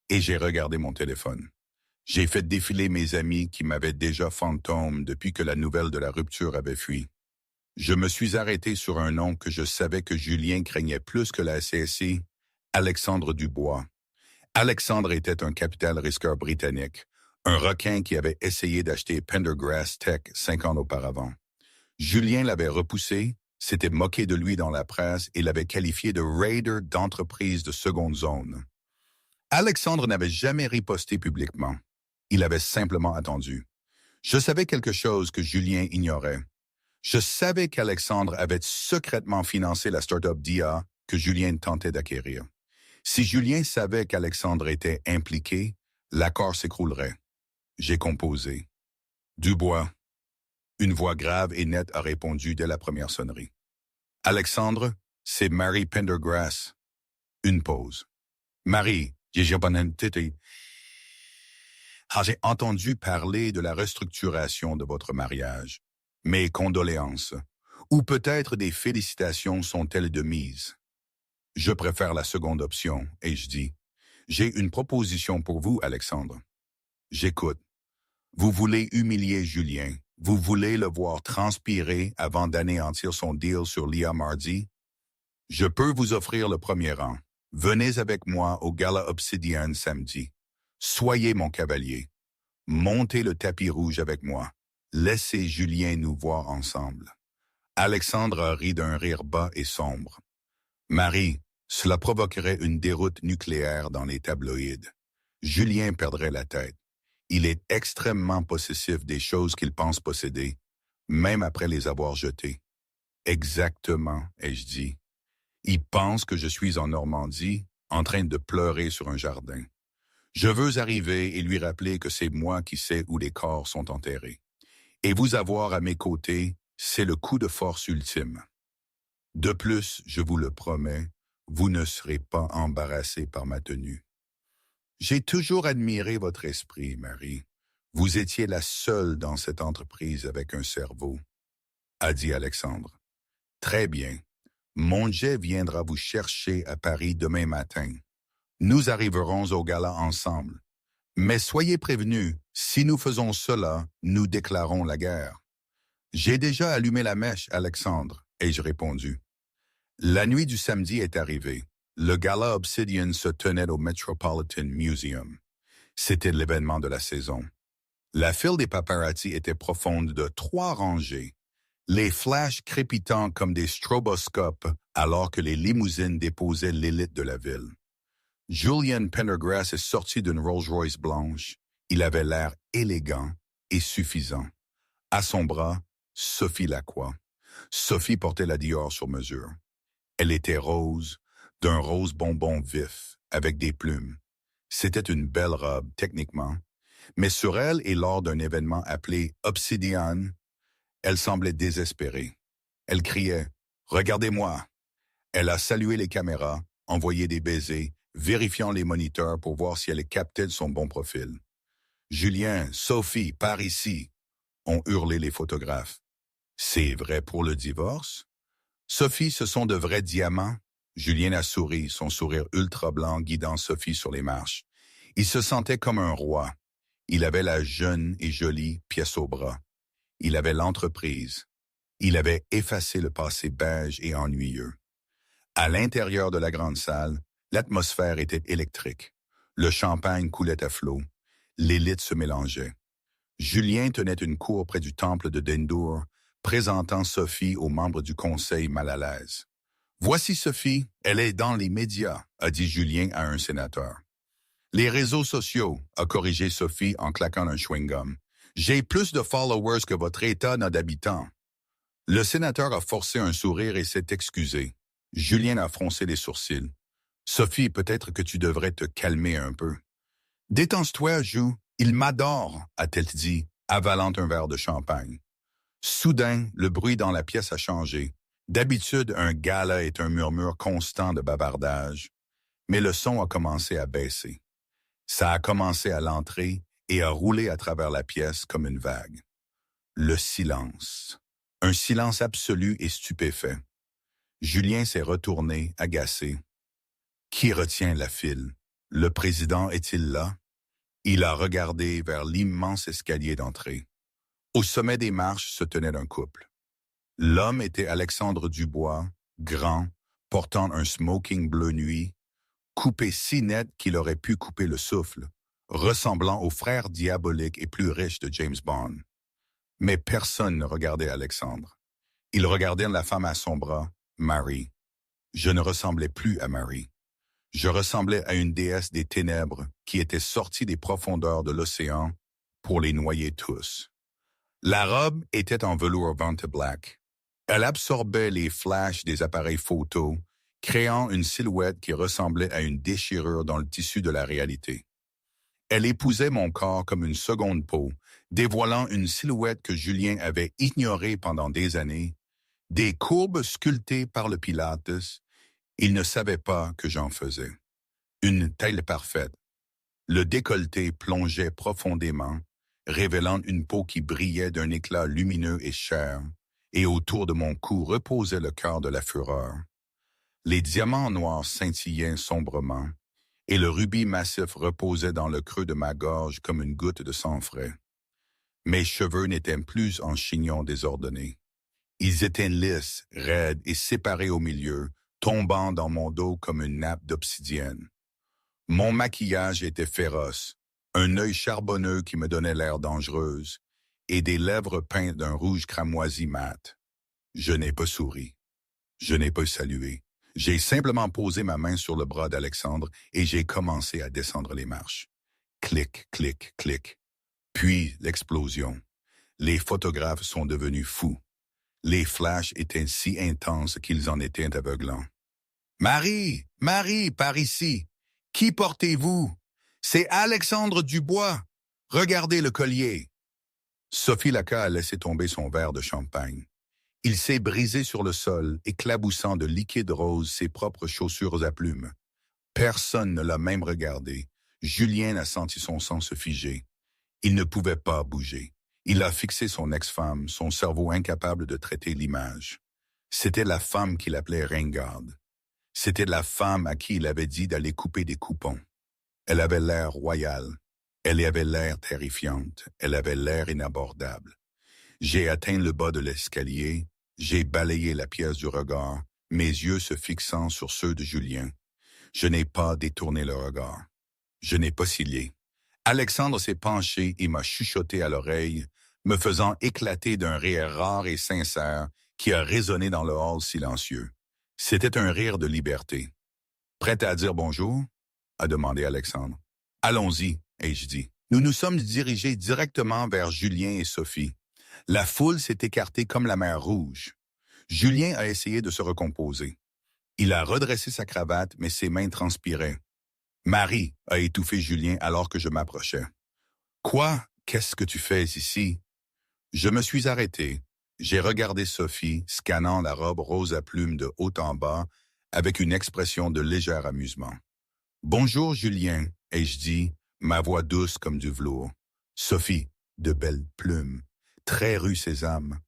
et j'ai regardé mon téléphone. J'ai fait défiler mes amis qui m'avaient déjà fantôme depuis que la nouvelle de la rupture avait fui. Je me suis arrêté sur un nom que je savais que Julien craignait plus que la CSI, Alexandre Dubois. Alexandre était un capital risqueur britannique, un requin qui avait essayé d'acheter Pendergrass Tech 5 ans auparavant. Julien l'avait repoussé, s'était moqué de lui dans la presse et l'avait qualifié de raider d'entreprise de seconde zone. Alexandre n'avait jamais riposté publiquement. Il avait simplement attendu. Je savais quelque chose que Julien ignorait. Je savais qu'Alexandre avait secrètement financé la start-up d'IA que Julien tentait d'acquérir. Si Julien savait qu'Alexandre était impliqué, l'accord s'écroulerait. J'ai composé. Dubois. Une voix grave et nette a répondu dès la première sonnerie. Alexandre, c'est Mary Pendergrass. Une pause. Marie, j'ai entendu parler de la restructuration de votre mariage. Mes condoléances. Ou peut-être des félicitations sont-elles de mise. Je préfère la seconde option, et je dis, j'ai une proposition pour vous, Alexandre. J'écoute. Vous voulez humilier Julien. Vous voulez le voir transpirer avant d'anéantir son deal sur l'IA mardi? Je peux vous offrir le premier rang. Venez avec moi au Gala Obsidian samedi. Soyez mon cavalier. Montez le tapis rouge avec moi. Laissez Julien nous voir ensemble. Alexandre a ri d'un rire bas et sombre. Marie, cela provoquerait une déroute nucléaire dans les tabloïds. Julien perdrait la tête. Il est extrêmement possessif des choses qu'il pense posséder, même après les avoir jetées. Exactement, ai-je dit. Il pense que je suis en Normandie, en train de pleurer sur un jardin. Je veux arriver et lui rappeler que c'est moi qui sais où les corps sont enterrés. Et vous avoir à mes côtés, c'est le coup de force ultime. De plus, je vous le promets, vous ne serez pas embarrassé par ma tenue. J'ai toujours admiré votre esprit, Marie. Vous étiez la seule dans cette entreprise avec un cerveau, a dit Alexandre. Très bien. Mon jet viendra vous chercher à Paris demain matin. Nous arriverons au gala ensemble. Mais soyez prévenus, si nous faisons cela, nous déclarons la guerre. J'ai déjà allumé la mèche, Alexandre, ai-je répondu. La nuit du samedi est arrivée. Le gala Obsidian se tenait au Metropolitan Museum. C'était l'événement de la saison. La file des paparazzi était profonde de 3 rangées. Les flashs crépitant comme des stroboscopes alors que les limousines déposaient l'élite de la ville. Julian Pendergrass est sorti d'une Rolls-Royce blanche. Il avait l'air élégant et suffisant. À son bras, Sophie Lacroix. Sophie portait la Dior sur mesure. Elle était rose, d'un rose bonbon vif, avec des plumes. C'était une belle robe, techniquement, mais sur elle et lors d'un événement appelé Obsidian, elle semblait désespérée. Elle criait « Regardez-moi ». Elle a salué les caméras, envoyé des baisers, vérifiant les moniteurs pour voir si elle captait son bon profil. « Julien, Sophie, par ici », ont hurlé les photographes. C'est vrai pour le divorce? Sophie, ce sont de vrais diamants? Julien a souri, son sourire ultra blanc guidant Sophie sur les marches. Il se sentait comme un roi. Il avait la jeune et jolie pièce au bras. Il avait l'entreprise. Il avait effacé le passé beige et ennuyeux. À l'intérieur de la grande salle, l'atmosphère était électrique. Le champagne coulait à flot. L'élite se mélangeait. Julien tenait une cour près du temple de Dendour, présentant Sophie aux membres du conseil mal à l'aise. « Voici Sophie, elle est dans les médias », a dit Julien à un sénateur. « Les réseaux sociaux », a corrigé Sophie en claquant un chewing-gum. « J'ai plus de followers que votre État n'a d'habitants. » Le sénateur a forcé un sourire et s'est excusé. Julien a froncé les sourcils. « Sophie, peut-être que tu devrais te calmer un peu. »« Détends-toi, Jou, il m'adore, » a-t-elle dit, avalant un verre de champagne. Soudain, le bruit dans la pièce a changé. D'habitude, un gala est un murmure constant de bavardage, mais le son a commencé à baisser. Ça a commencé à l'entrée et à rouler à travers la pièce comme une vague. Le silence. Un silence absolu et stupéfait. Julien s'est retourné, agacé. Qui retient la file? Le président est-il là? Il a regardé vers l'immense escalier d'entrée. Au sommet des marches se tenait un couple. L'homme était Alexandre Dubois, grand, portant un smoking bleu nuit, coupé si net qu'il aurait pu couper le souffle, ressemblant au frère diabolique et plus riche de James Bond. Mais personne ne regardait Alexandre. Il regardait la femme à son bras, Marie. Je ne ressemblais plus à Marie. Je ressemblais à une déesse des ténèbres qui était sortie des profondeurs de l'océan pour les noyer tous. La robe était en velours Vanta Black. Elle absorbait les flashs des appareils photo, créant une silhouette qui ressemblait à une déchirure dans le tissu de la réalité. Elle épousait mon corps comme une seconde peau, dévoilant une silhouette que Julien avait ignorée pendant des années, des courbes sculptées par le Pilates. Il ne savait pas que j'en faisais. Une taille parfaite. Le décolleté plongeait profondément, révélant une peau qui brillait d'un éclat lumineux et cher, et autour de mon cou reposait le cœur de la fureur. Les diamants noirs scintillaient sombrement, et le rubis massif reposait dans le creux de ma gorge comme une goutte de sang frais. Mes cheveux n'étaient plus en chignons désordonnés. Ils étaient lisses, raides et séparés au milieu, tombant dans mon dos comme une nappe d'obsidienne. Mon maquillage était féroce, un œil charbonneux qui me donnait l'air dangereuse, et des lèvres peintes d'un rouge cramoisi mat. Je n'ai pas souri. Je n'ai pas salué. J'ai simplement posé ma main sur le bras d'Alexandre et j'ai commencé à descendre les marches. Clic, clic, clic. Puis l'explosion. Les photographes sont devenus fous. Les flashs étaient si intenses qu'ils en étaient aveuglants. « Marie! Marie, par ici! Qui portez-vous? C'est Alexandre Dubois! Regardez le collier! » Sophie Laca a laissé tomber son verre de champagne. Il s'est brisé sur le sol, éclaboussant de liquide rose ses propres chaussures à plumes. Personne ne l'a même regardé. Julien a senti son sang se figer. Il ne pouvait pas bouger. Il a fixé son ex-femme, son cerveau incapable de traiter l'image. C'était la femme qu'il appelait ringarde. C'était la femme à qui il avait dit d'aller couper des coupons. Elle avait l'air royale. Elle avait l'air terrifiante. Elle avait l'air inabordable. J'ai atteint le bas de l'escalier. J'ai balayé la pièce du regard, mes yeux se fixant sur ceux de Julien. Je n'ai pas détourné le regard. Je n'ai pas cilié. Alexandre s'est penché et m'a chuchoté à l'oreille, me faisant éclater d'un rire rare et sincère qui a résonné dans le hall silencieux. C'était un rire de liberté. « Prête à dire bonjour? » a demandé Alexandre. « Allons-y, » ai-je dit. Nous nous sommes dirigés directement vers Julien et Sophie. La foule s'est écartée comme la mer Rouge. Julien a essayé de se recomposer. Il a redressé sa cravate, mais ses mains transpiraient. Marie a étouffé Julien alors que je m'approchais. Quoi? Qu'est-ce que tu fais ici? Je me suis arrêté. J'ai regardé Sophie, scannant la robe rose à plumes de haut en bas, avec une expression de léger amusement. Bonjour, Julien, ai-je dit, ma voix douce comme du velours. Sophie, de belles plumes, très rue Sésame.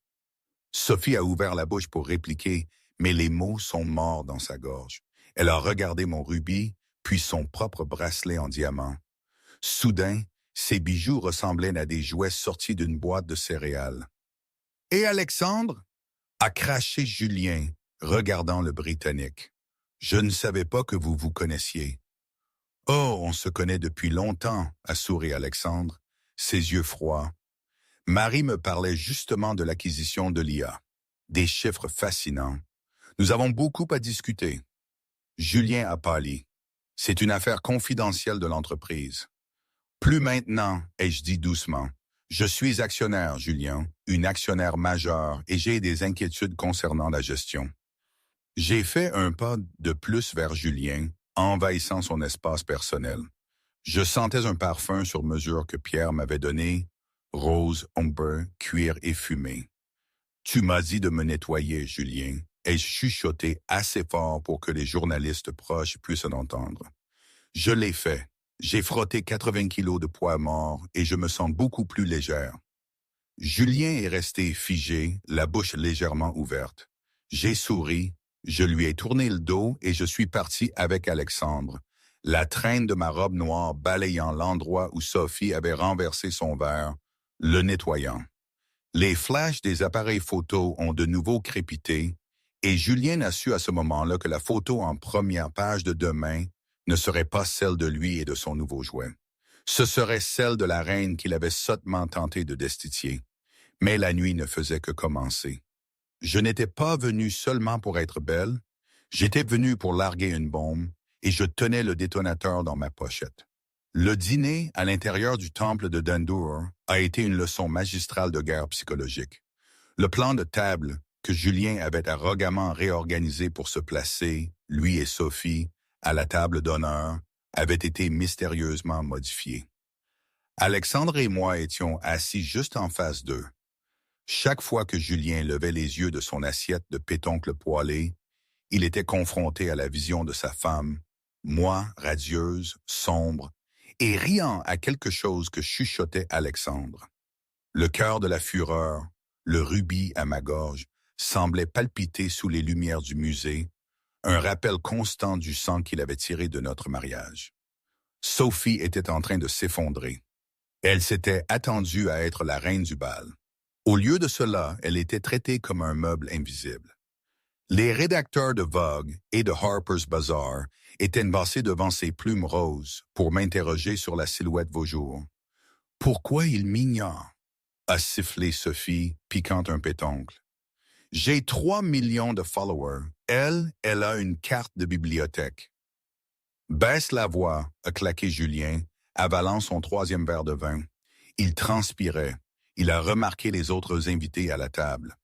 Sophie a ouvert la bouche pour répliquer, mais les mots sont morts dans sa gorge. Elle a regardé mon rubis, puis son propre bracelet en diamant. Soudain, ses bijoux ressemblaient à des jouets sortis d'une boîte de céréales. « Et Alexandre ?» a craché Julien, regardant le Britannique. « Je ne savais pas que vous vous connaissiez. »« Oh, on se connaît depuis longtemps, » a souri Alexandre, ses yeux froids. Marie me parlait justement de l'acquisition de l'IA. Des chiffres fascinants. Nous avons beaucoup à discuter. Julien a pâli. C'est une affaire confidentielle de l'entreprise. Plus maintenant, ai-je dit doucement. Je suis actionnaire, Julien, une actionnaire majeure, et j'ai des inquiétudes concernant la gestion. J'ai fait un pas de plus vers Julien, envahissant son espace personnel. Je sentais un parfum sur mesure que Pierre m'avait donné, rose, ombre, cuir et fumée. Tu m'as dit de me nettoyer, Julien, ai-je chuchoté assez fort pour que les journalistes proches puissent l'entendre. Je l'ai fait. J'ai frotté 80 kilos de poids mort et je me sens beaucoup plus légère. Julien est resté figé, la bouche légèrement ouverte. J'ai souri, je lui ai tourné le dos et je suis parti avec Alexandre, la traîne de ma robe noire balayant l'endroit où Sophie avait renversé son verre, le nettoyant. Les flashs des appareils photo ont de nouveau crépité et Julien a su à ce moment-là que la photo en première page de demain ne serait pas celle de lui et de son nouveau jouet. Ce serait celle de la reine qu'il avait sottement tenté de destituer. Mais la nuit ne faisait que commencer. Je n'étais pas venu seulement pour être belle, j'étais venu pour larguer une bombe et je tenais le détonateur dans ma pochette. Le dîner à l'intérieur du temple de Dendur a été une leçon magistrale de guerre psychologique. Le plan de table que Julien avait arrogamment réorganisé pour se placer, lui et Sophie, à la table d'honneur, avait été mystérieusement modifié. Alexandre et moi étions assis juste en face d'eux. Chaque fois que Julien levait les yeux de son assiette de pétoncle poêlé, il était confronté à la vision de sa femme, moi, radieuse, sombre, et riant à quelque chose que chuchotait Alexandre. Le cœur de la fureur, le rubis à ma gorge, semblait palpiter sous les lumières du musée, un rappel constant du sang qu'il avait tiré de notre mariage. Sophie était en train de s'effondrer. Elle s'était attendue à être la reine du bal. Au lieu de cela, elle était traitée comme un meuble invisible. Les rédacteurs de Vogue et de Harper's Bazaar étaient massés devant ces plumes roses pour m'interroger sur la silhouette Vaujour. « Pourquoi il m'ignore ?» a sifflé Sophie, piquant un pétoncle. « J'ai 3 millions de followers. Elle a une carte de bibliothèque. » « Baisse la voix, » a claqué Julien, avalant son 3e verre de vin. Il transpirait. Il a remarqué les autres invités à la table.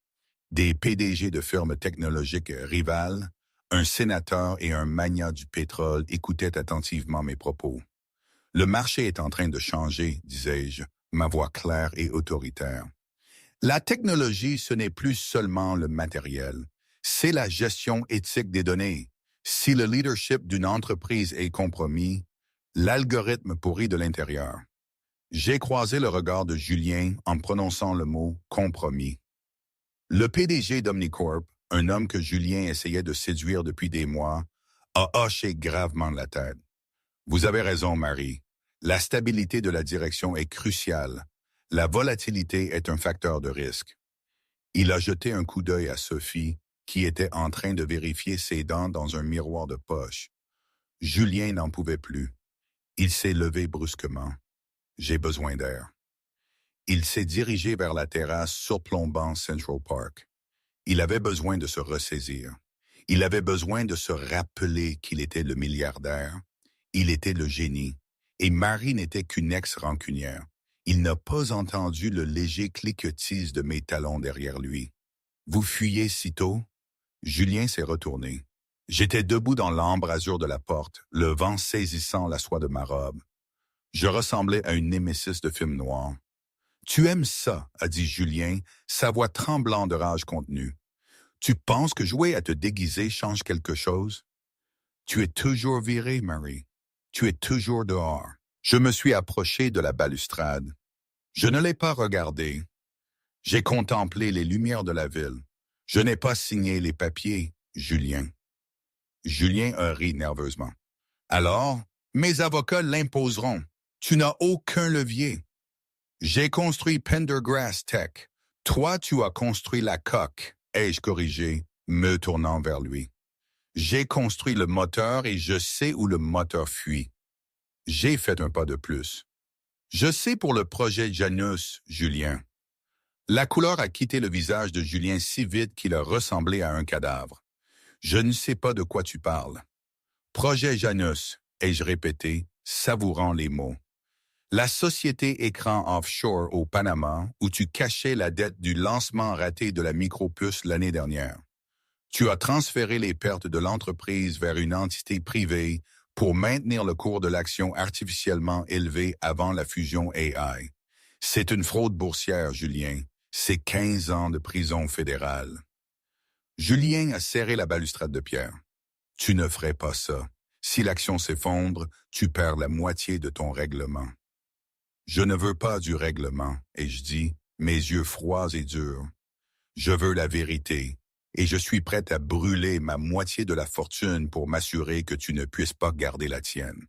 Des PDG de firmes technologiques rivales, un sénateur et un magnat du pétrole écoutaient attentivement mes propos. « Le marché est en train de changer, disais-je, ma voix claire et autoritaire. La technologie, ce n'est plus seulement le matériel, c'est la gestion éthique des données. Si le leadership d'une entreprise est compromis, l'algorithme pourrit de l'intérieur. » J'ai croisé le regard de Julien en prononçant le mot « compromis ». Le PDG d'Omnicorp, un homme que Julien essayait de séduire depuis des mois, a hoché gravement la tête. « Vous avez raison, Marie. La stabilité de la direction est cruciale. La volatilité est un facteur de risque. » Il a jeté un coup d'œil à Sophie, qui était en train de vérifier ses dents dans un miroir de poche. Julien n'en pouvait plus. Il s'est levé brusquement. « J'ai besoin d'air. » Il s'est dirigé vers la terrasse surplombant Central Park. Il avait besoin de se ressaisir. Il avait besoin de se rappeler qu'il était le milliardaire. Il était le génie. Et Marie n'était qu'une ex-rancunière. Il n'a pas entendu le léger cliquetis de mes talons derrière lui. « Vous fuyez si tôt ?» Julien s'est retourné. J'étais debout dans l'embrasure de la porte, le vent saisissant la soie de ma robe. Je ressemblais à une némésis de film noir. « Tu aimes ça », a dit Julien, sa voix tremblant de rage contenue. « Tu penses que jouer à te déguiser change quelque chose? Tu es toujours virée, Marie. Tu es toujours dehors. » Je me suis approché de la balustrade. Je ne l'ai pas regardé. J'ai contemplé les lumières de la ville. Je n'ai pas signé les papiers, Julien. Julien a ri nerveusement. Alors, mes avocats l'imposeront. Tu n'as aucun levier. J'ai construit Pendergrass Tech. Toi, tu as construit la coque, ai-je corrigé, me tournant vers lui. J'ai construit le moteur et je sais où le moteur fuit. J'ai fait un pas de plus. Je sais pour le projet Janus, Julien. La couleur a quitté le visage de Julien si vite qu'il a ressemblé à un cadavre. Je ne sais pas de quoi tu parles. Projet Janus, ai-je répété, savourant les mots. La société écran offshore au Panama où tu cachais la dette du lancement raté de la micropuce l'année dernière. Tu as transféré les pertes de l'entreprise vers une entité privée pour maintenir le cours de l'action artificiellement élevé avant la fusion AI. C'est une fraude boursière, Julien. C'est 15 ans de prison fédérale. Julien a serré la balustrade de pierre. Tu ne ferais pas ça. Si l'action s'effondre, tu perds la moitié de ton règlement. Je ne veux pas du règlement, ai-je dit, mes yeux froids et durs. Je veux la vérité, et je suis prête à brûler ma moitié de la fortune pour m'assurer que tu ne puisses pas garder la tienne.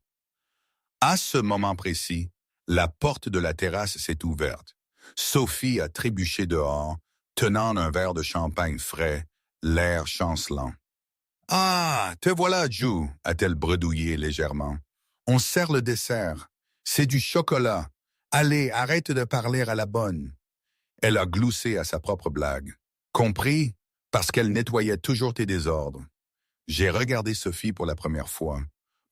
À ce moment précis, la porte de la terrasse s'est ouverte. Sophie a trébuché dehors, tenant un verre de champagne frais, l'air chancelant. « Ah, te voilà, Ju » a-t-elle bredouillé légèrement. « On sert le dessert. C'est du chocolat. Allez, arrête de parler à la bonne. » Elle a gloussé à sa propre blague. « Compris? Parce qu'elle nettoyait toujours tes désordres. » J'ai regardé Sophie pour la première fois.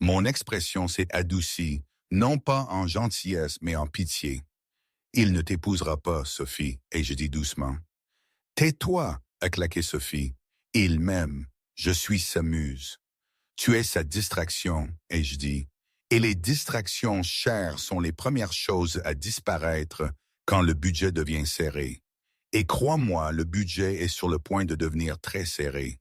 Mon expression s'est adoucie, non pas en gentillesse, mais en pitié. « Il ne t'épousera pas, Sophie, » et je dis doucement. « Tais-toi, » a claqué Sophie. « Il m'aime. Je suis sa muse. » Tu es sa distraction, ai-je dit. Et les distractions chères sont les premières choses à disparaître quand le budget devient serré. Et crois-moi, le budget est sur le point de devenir très serré.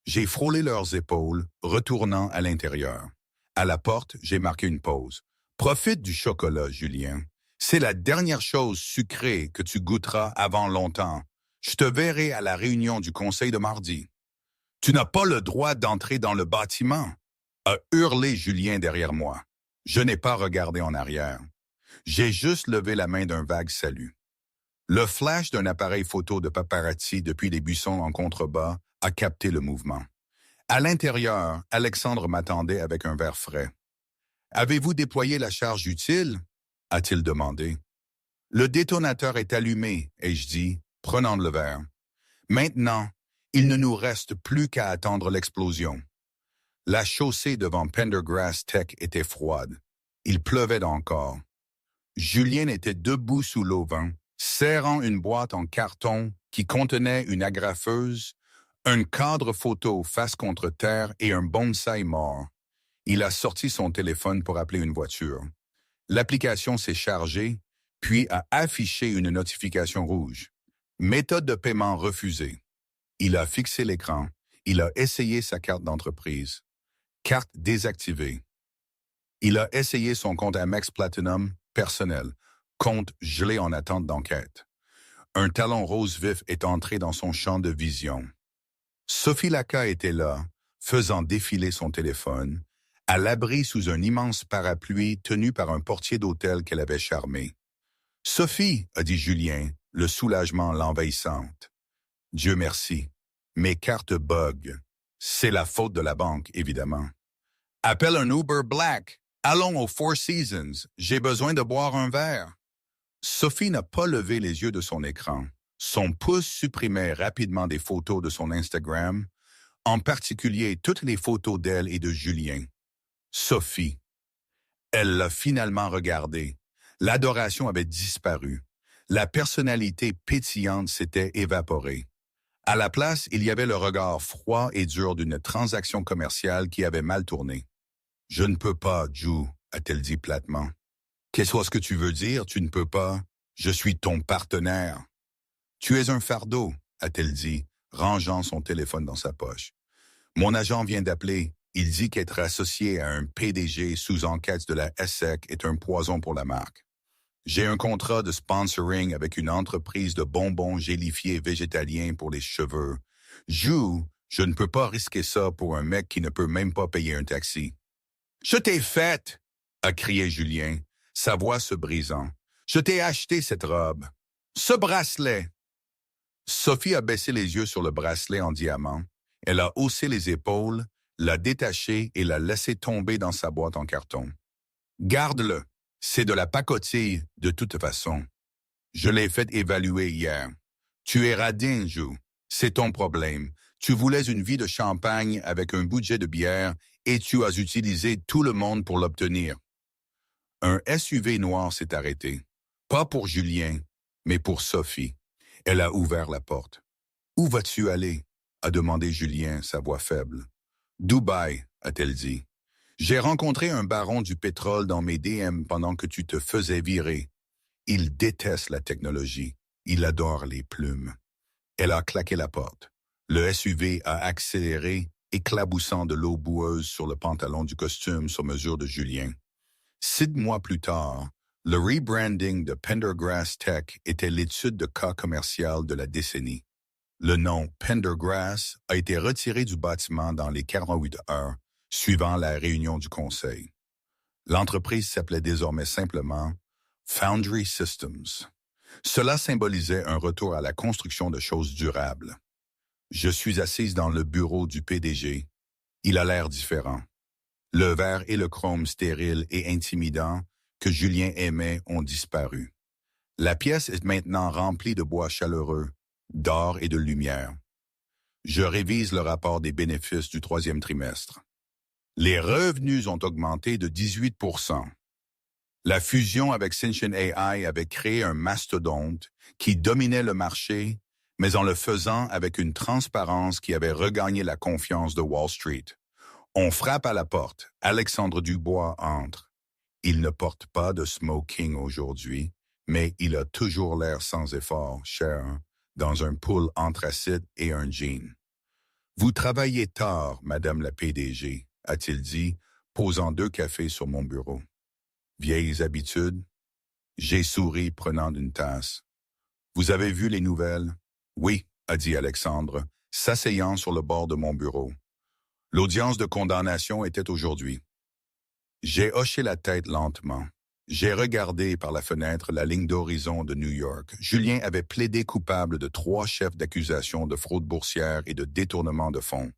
J'ai frôlé leurs épaules, retournant à l'intérieur. À la porte, j'ai marqué une pause. Profite du chocolat, Julien. C'est la dernière chose sucrée que tu goûteras avant longtemps. Je te verrai à la réunion du conseil de mardi. Tu n'as pas le droit d'entrer dans le bâtiment, a hurlé Julien derrière moi. Je n'ai pas regardé en arrière. J'ai juste levé la main d'un vague salut. Le flash d'un appareil photo de paparazzi depuis les buissons en contrebas a capté le mouvement. À l'intérieur, Alexandre m'attendait avec un verre frais. « Avez-vous déployé la charge utile ?» a-t-il demandé. « Le détonateur est allumé, » ai-je dit, prenant le verre. « Maintenant, il ne nous reste plus qu'à attendre l'explosion. » La chaussée devant Pendergrass Tech était froide. Il pleuvait encore. Julien était debout sous l'auvent, serrant une boîte en carton qui contenait une agrafeuse, un cadre photo face contre terre et un bonsaï mort. Il a sorti son téléphone pour appeler une voiture. L'application s'est chargée, puis a affiché une notification rouge. Méthode de paiement refusée. Il a fixé l'écran. Il a essayé sa carte d'entreprise. Carte désactivée. Il a essayé son compte Amex Platinum personnel. Compte gelé en attente d'enquête. Un talon rose vif est entré dans son champ de vision. Sophie Laca était là, faisant défiler son téléphone, à l'abri sous un immense parapluie tenu par un portier d'hôtel qu'elle avait charmé. « Sophie, » a dit Julien, le soulagement l'envahissant. « Dieu merci. Mes cartes bug. C'est la faute de la banque, évidemment. Appelle un Uber Black. Allons au Four Seasons. J'ai besoin de boire un verre. » Sophie n'a pas levé les yeux de son écran. Son pouce supprimait rapidement des photos de son Instagram, en particulier toutes les photos d'elle et de Julien. Sophie. Elle l'a finalement regardé. L'adoration avait disparu. La personnalité pétillante s'était évaporée. À la place, il y avait le regard froid et dur d'une transaction commerciale qui avait mal tourné. « Je ne peux pas, Ju, a-t-elle dit platement. « Qu'est-ce que tu veux dire, tu ne peux pas? Je suis ton partenaire. »« Tu es un fardeau, a-t-elle dit, rangeant son téléphone dans sa poche. « Mon agent vient d'appeler. Il dit qu'être associé à un PDG sous enquête de la SEC est un poison pour la marque. J'ai un contrat de sponsoring avec une entreprise de bonbons gélifiés végétaliens pour les cheveux. Je ne peux pas risquer ça pour un mec qui ne peut même pas payer un taxi. »« Je t'ai faite, a crié Julien, sa voix se brisant. « Je t'ai acheté cette robe. Ce bracelet. » Sophie a baissé les yeux sur le bracelet en diamant. Elle a haussé les épaules, l'a détaché et l'a laissé tomber dans sa boîte en carton. « Garde-le. C'est de la pacotille, de toute façon. Je l'ai fait évaluer hier. Tu es radin, Ju. C'est ton problème. Tu voulais une vie de champagne avec un budget de bière et tu as utilisé tout le monde pour l'obtenir. » Un SUV noir s'est arrêté. Pas pour Julien, mais pour Sophie. Elle a ouvert la porte. « Où vas-tu aller? » a demandé Julien, sa voix faible. « Dubaï, a-t-elle dit. J'ai rencontré un baron du pétrole dans mes DM pendant que tu te faisais virer. Il déteste la technologie. Il adore les plumes. » Elle a claqué la porte. Le SUV a accéléré, éclaboussant de l'eau boueuse sur le pantalon du costume sur mesure de Julien. 6 mois plus tard, le rebranding de Pendergrass Tech était l'étude de cas commercial de la décennie. Le nom Pendergrass a été retiré du bâtiment dans les 48 heures suivant la réunion du conseil. L'entreprise s'appelait désormais simplement Foundry Systems. Cela symbolisait un retour à la construction de choses durables. Je suis assise dans le bureau du PDG. Il a l'air différent. Le verre et le chrome stérile et intimidant que Julien aimait ont disparu. La pièce est maintenant remplie de bois chaleureux, d'or et de lumière. Je révise le rapport des bénéfices du 3e trimestre. Les revenus ont augmenté de 18%. La fusion avec Cincinnati AI avait créé un mastodonte qui dominait le marché, mais en le faisant avec une transparence qui avait regagné la confiance de Wall Street. On frappe à la porte. Alexandre Dubois entre. Il ne porte pas de smoking aujourd'hui, mais il a toujours l'air sans effort, cher, dans un pull anthracite et un jean. « Vous travaillez tard, Madame la PDG, » a-t-il dit, posant 2 cafés sur mon bureau. Vieilles habitudes? J'ai souri, prenant une tasse. « Vous avez vu les nouvelles? »« Oui, » a dit Alexandre, s'asseyant sur le bord de mon bureau. L'audience de condamnation était aujourd'hui. J'ai hoché la tête lentement. J'ai regardé par la fenêtre la ligne d'horizon de New York. Julien avait plaidé coupable de 3 chefs d'accusation de fraude boursière et de détournement de fonds.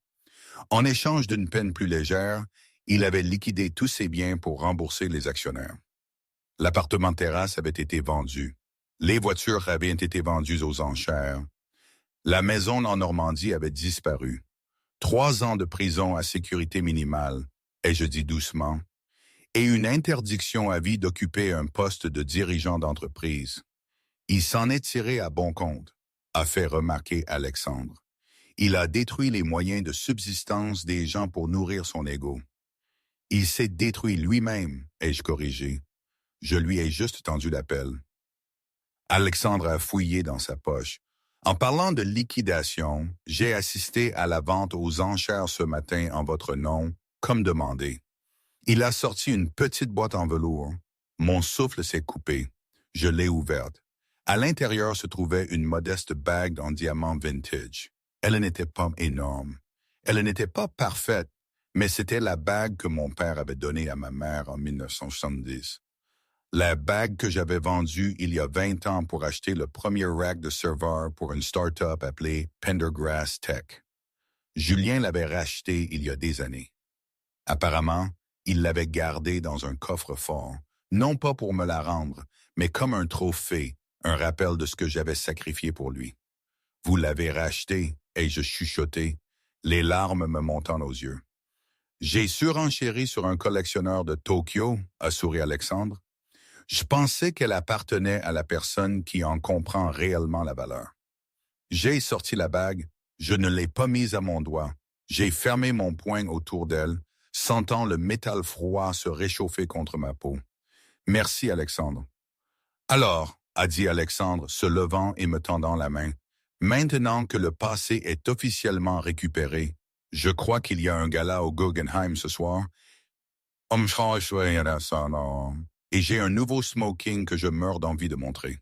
En échange d'une peine plus légère, il avait liquidé tous ses biens pour rembourser les actionnaires. L'appartement de terrasse avait été vendu. Les voitures avaient été vendues aux enchères. La maison en Normandie avait disparu. 3 ans de prison à sécurité minimale, ai-je dit doucement, et une interdiction à vie d'occuper un poste de dirigeant d'entreprise. Il s'en est tiré à bon compte, a fait remarquer Alexandre. Il a détruit les moyens de subsistance des gens pour nourrir son ego. Il s'est détruit lui-même, ai-je corrigé. Je lui ai juste tendu l'appel. Alexandre a fouillé dans sa poche. En parlant de liquidation, j'ai assisté à la vente aux enchères ce matin en votre nom, comme demandé. Il a sorti une petite boîte en velours. Mon souffle s'est coupé. Je l'ai ouverte. À l'intérieur se trouvait une modeste bague en diamant vintage. Elle n'était pas énorme. Elle n'était pas parfaite, mais c'était la bague que mon père avait donnée à ma mère en 1970. La bague que j'avais vendue il y a 20 ans pour acheter le premier rack de serveur pour une start-up appelée Pendergrass Tech. Julien l'avait racheté il y a des années. Apparemment, il l'avait gardée dans un coffre-fort, non pas pour me la rendre, mais comme un trophée, un rappel de ce que j'avais sacrifié pour lui. « Vous l'avez racheté » ai-je chuchoté, les larmes me montant aux yeux. « J'ai surenchéri sur un collectionneur de Tokyo » a souri Alexandre. Je pensais qu'elle appartenait à la personne qui en comprend réellement la valeur. J'ai sorti la bague, Je ne l'ai pas mise à mon doigt. J'ai fermé mon poing autour d'elle, sentant le métal froid se réchauffer contre ma peau. Merci, Alexandre. Alors, a dit Alexandre, se levant et me tendant la main, maintenant que le passé est officiellement récupéré, je crois qu'il y a un gala au Guggenheim ce soir. Et j'ai un nouveau smoking que je meurs d'envie de montrer.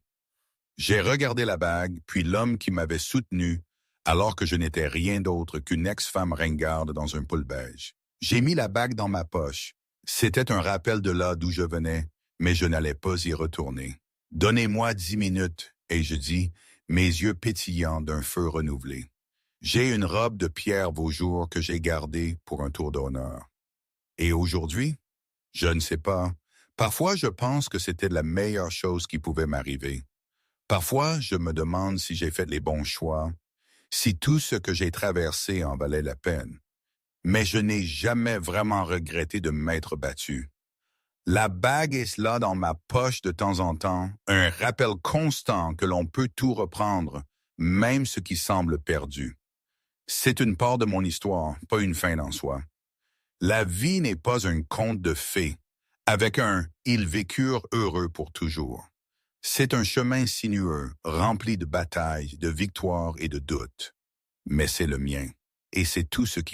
J'ai regardé la bague, puis l'homme qui m'avait soutenu, alors que je n'étais rien d'autre qu'une ex-femme ringarde dans un pull beige. J'ai mis la bague dans ma poche. C'était un rappel de là d'où je venais, mais je n'allais pas y retourner. Donnez-moi 10 minutes, et je dis, mes yeux pétillants d'un feu renouvelé. J'ai une robe de Pierre Vaujour que j'ai gardée pour un tour d'honneur. Et aujourd'hui? Je ne sais pas. Parfois, je pense que c'était la meilleure chose qui pouvait m'arriver. Parfois, je me demande si j'ai fait les bons choix, si tout ce que j'ai traversé en valait la peine. Mais je n'ai jamais vraiment regretté de m'être battu. La bague est là dans ma poche de temps en temps, un rappel constant que l'on peut tout reprendre, même ce qui semble perdu. C'est une part de mon histoire, pas une fin en soi. La vie n'est pas un conte de fées, avec un « ils vécurent heureux pour toujours ». C'est un chemin sinueux, rempli de batailles, de victoires et de doutes. Mais c'est le mien, et c'est tout ce qui